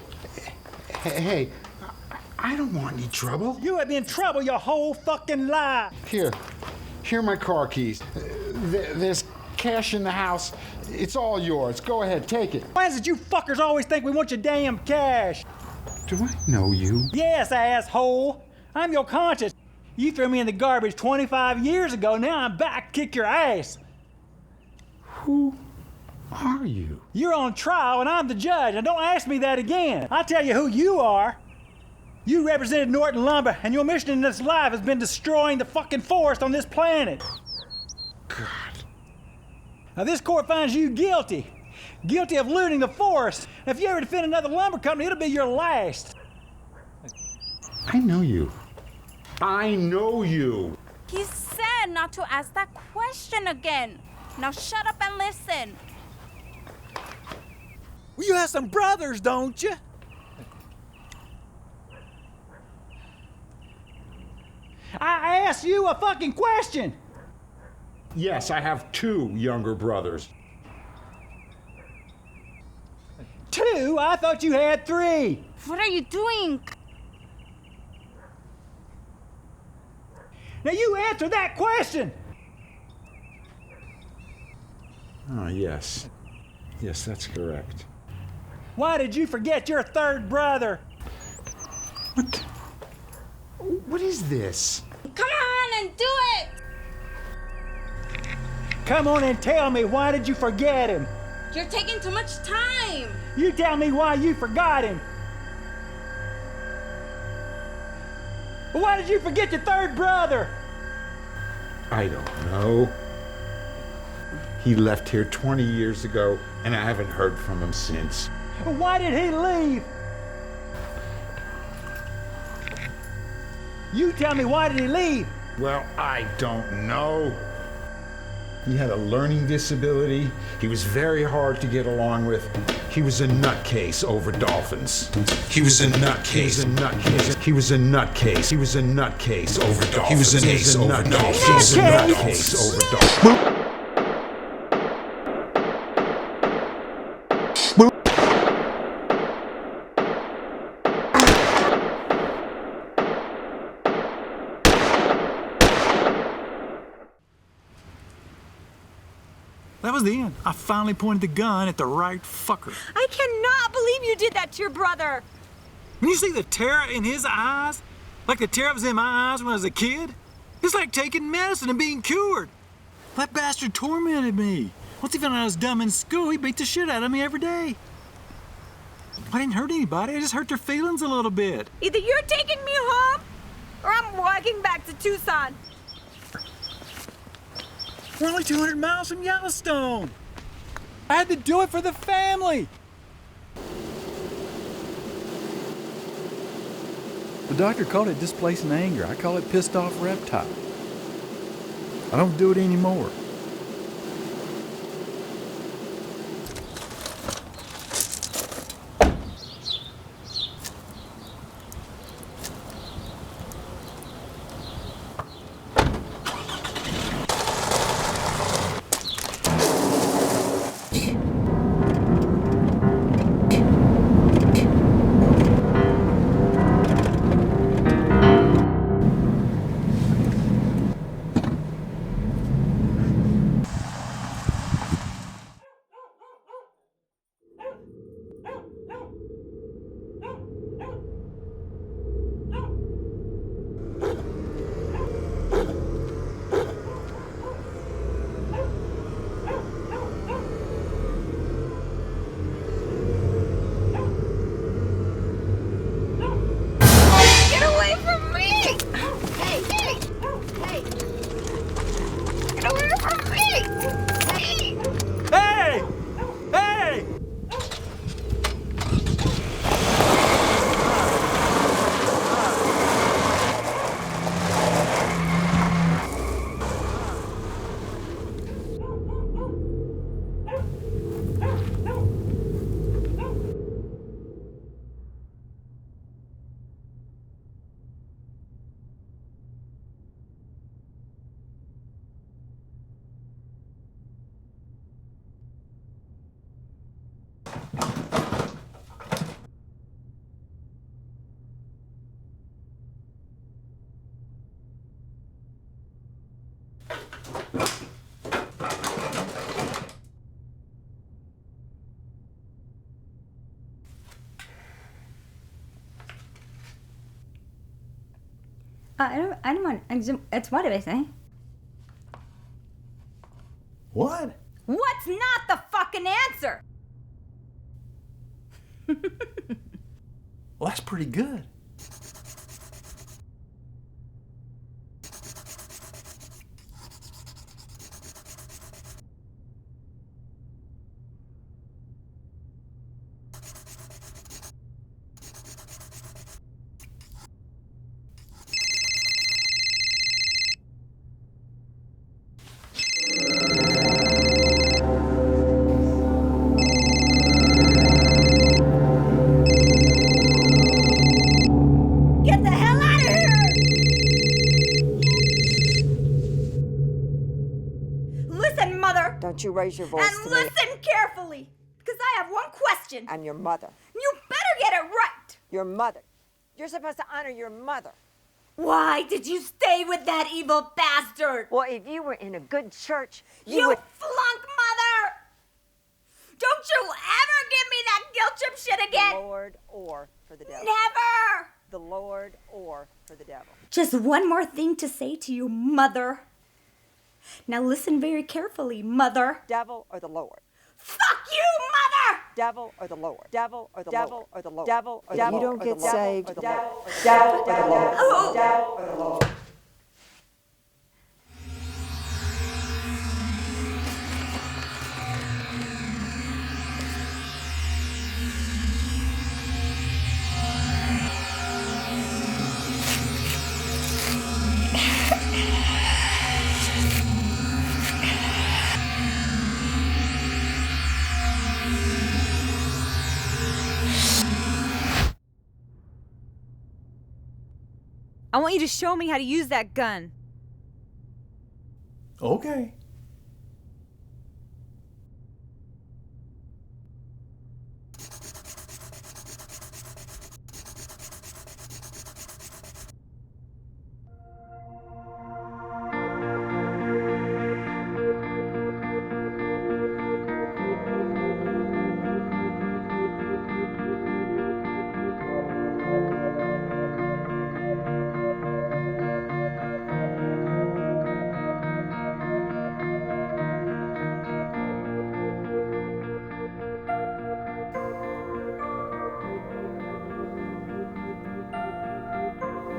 I don't want any trouble. You have been in trouble your whole fucking life. Here are my car keys. There's cash in the house. It's all yours. Go ahead, take it. Why is it you fuckers always think we want your damn cash? Do I know you? Yes, asshole. I'm your conscience. You threw me in the garbage 25 years ago. Now I'm back to kick your ass. Who are you? You're on trial and I'm the judge. Now don't ask me that again. I'll tell you who you are. You represented Norton Lumber, and your mission in this life has been destroying the fucking forest on this planet. God. Now this court finds you guilty. Guilty of looting the forest. If you ever defend another lumber company, it'll be your last. I know you. I know you. He said not to ask that question again. Now shut up and listen. Well, you have some brothers, don't you? I asked you a fucking question. Yes, I have 2 younger brothers. 2? I thought you had 3. What are you doing? Now you answer that question. Oh, yes. Yes, that's correct. Why did you forget your 3rd brother? What? What is this? Come on and do it! Come on and tell me, why did you forget him? You're taking too much time. You tell me why you forgot him. Why did you forget your 3rd brother? I don't know. He left here 20 years ago, and I haven't heard from him since. Why did he leave? You tell me, why did he leave? Well, I don't know. He had a learning disability. He was very hard to get along with. He was a nutcase over dolphins. He was a nutcase. He was a nutcase. He was a nutcase over dolphins. He was an ace over dolphins. He was a nutcase over dolphins. That was the end. I finally pointed the gun at the right fucker. I cannot believe you did that to your brother. When you see the terror in his eyes, like the terror was in my eyes when I was a kid, it's like taking medicine and being cured. That bastard tormented me. Once he found out I was dumb in school, he beat the shit out of me every day. I didn't hurt anybody, I just hurt their feelings a little bit. Either you're taking me home, or I'm walking back to Tucson. We're only 200 miles from Yellowstone. I had to do it for the family. The doctor called it displacing anger. I call it pissed off reptile. I don't do it anymore. I don't want. It's what did I say? What? What's not the fucking answer? Well, that's pretty good. Get the hell out of here! Listen, Mother. Don't you raise your voice And to me. listen carefully, because I have one question. I'm your mother. You better get it right. Your mother. You're supposed to honor your mother. Why did you stay with that evil bastard? Well, if you were in a good church, You would... flunk, Mother! Don't you ever give me that guilt trip shit again! The Lord or for the devil. Never! The Lord or for the devil. Just one more thing to say to you, Mother. Now listen very carefully, Mother. Devil or the Lord. Fuck you, Mother! Devil or the Lord. Devil or the Devil Lord. Or the Lord. Devil or the the Lord. You don't get saved. Devil Devil or the Lord. Oh. Devil or the Lord. I want you to show me how to use that gun. Okay.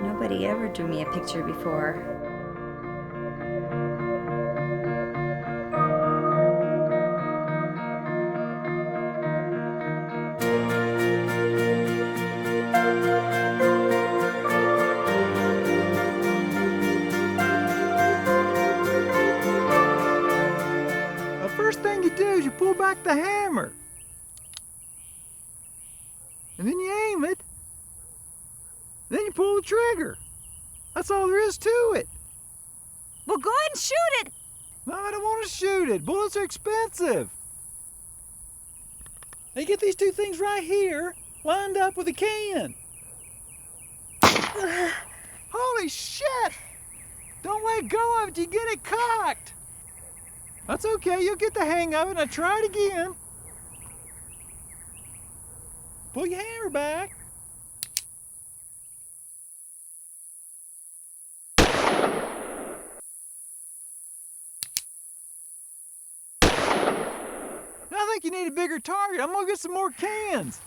Nobody ever drew me a picture before. The first thing you do is you pull back the hammer. And then you aim it. Then you pull the trigger. That's all there is to it. Well, go ahead and shoot it. No, I don't want to shoot it. Bullets are expensive. Now you get these two things right here, lined up with a can. Holy shit! Don't let go of it, you get it cocked. That's okay, you'll get the hang of it. Now try it again. Pull your hammer back. I think you need a bigger target. I'm gonna get some more cans.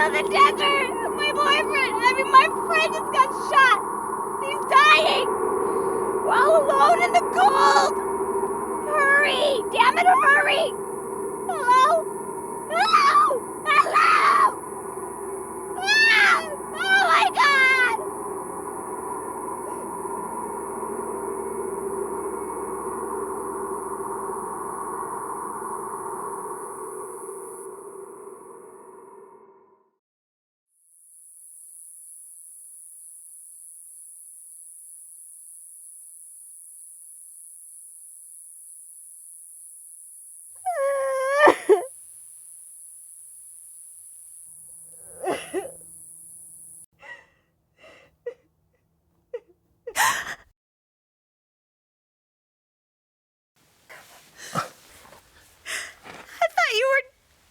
of the desert! My boyfriend, my friend just got shot! He's dying! We're all alone in the cold! Hurry! Damn it, hurry! Hello? Hello! Hello! Ah! Oh my God! You were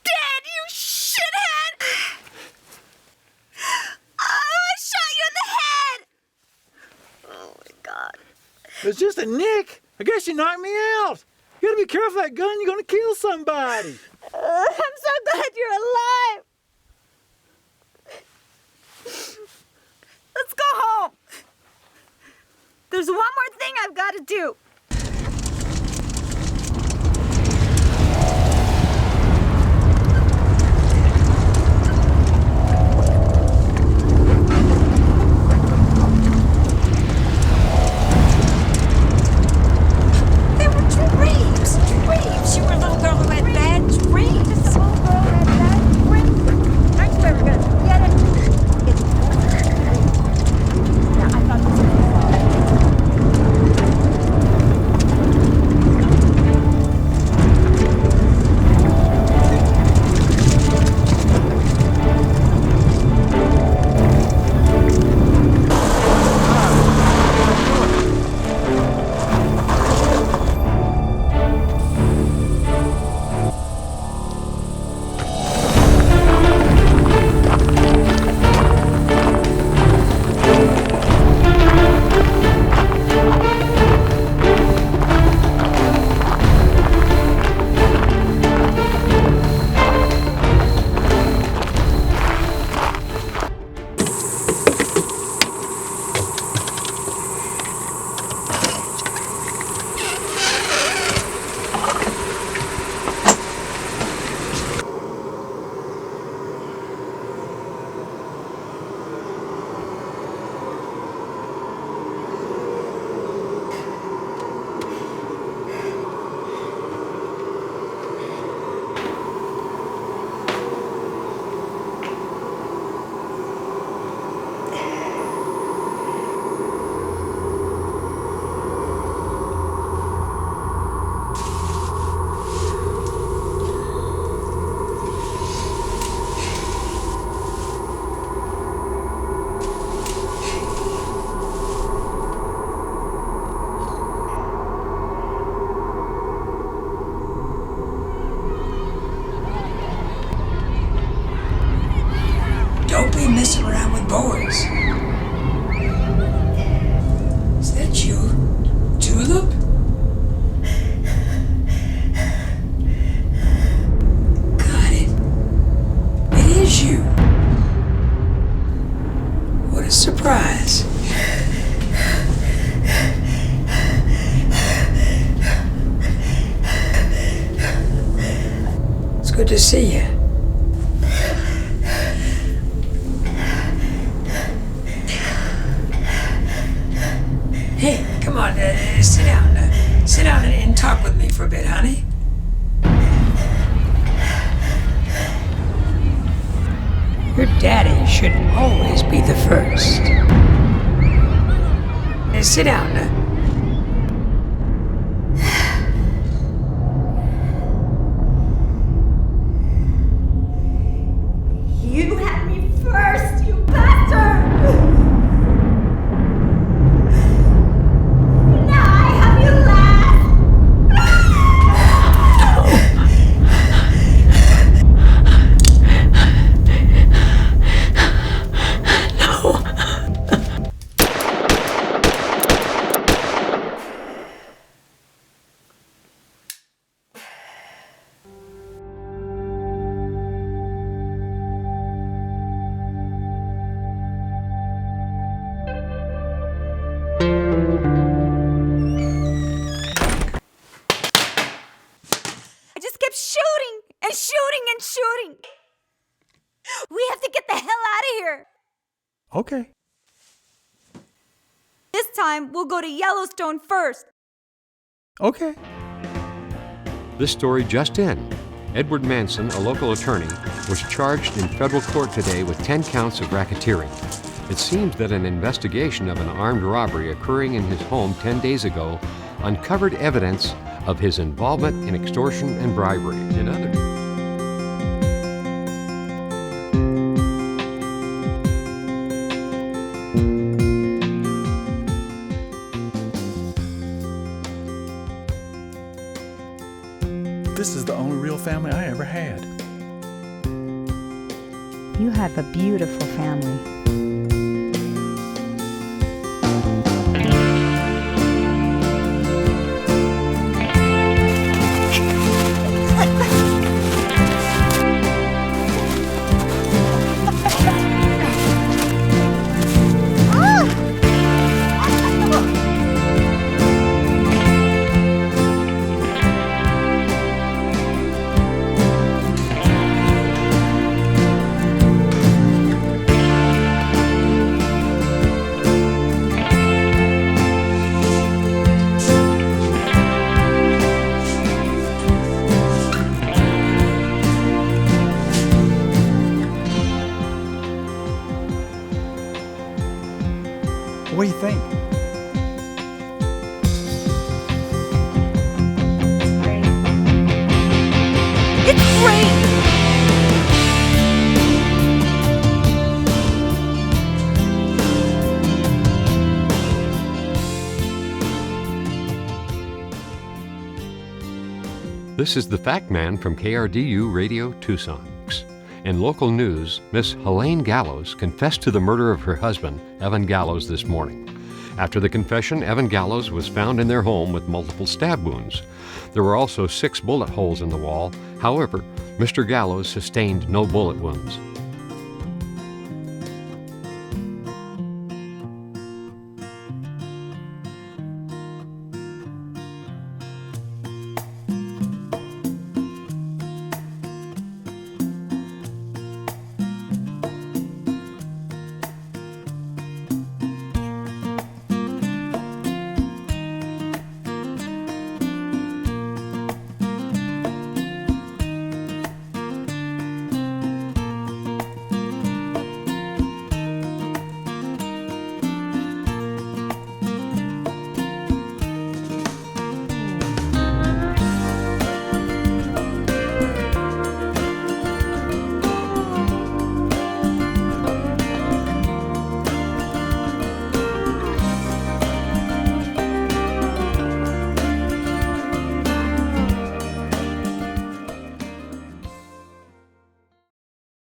dead, you shithead! Oh, I shot you in the head! Oh my God. It was just a nick. I guess you knocked me out. You gotta be careful with that gun. You're gonna kill somebody. I'm so glad you're alive. Let's go home. There's one more thing I've got to do. Dreams! You were a little girl who had bad dreams. Just a little girl who had bad dreams. Aren't you ever going to forget it? Now, I thought this was Messing around with boys. Is that you, Tulip? Got it. It is you. What a surprise. It's good to see you. Hey, come on, sit down. Sit down and talk with me for a bit, honey. Your daddy should always be the first. Sit down. You had me first, you bastard! shooting. We have to get the hell out of here. Okay. This time, we'll go to Yellowstone first. Okay. This story just in. Edward Manson, a local attorney, was charged in federal court today with 10 counts of racketeering. It seems that an investigation of an armed robbery occurring in his home 10 days ago uncovered evidence of his involvement in extortion and bribery. In other This is the only real family I ever had. You have a beautiful family. What do you think? It's great! This is the Fact Man from KRDU Radio Tucson. In local news, Miss Helene Gallows confessed to the murder of her husband, Evan Gallows, this morning. After the confession, Evan Gallows was found in their home with multiple stab wounds. There were also 6 bullet holes in the wall. However, Mr. Gallows sustained no bullet wounds.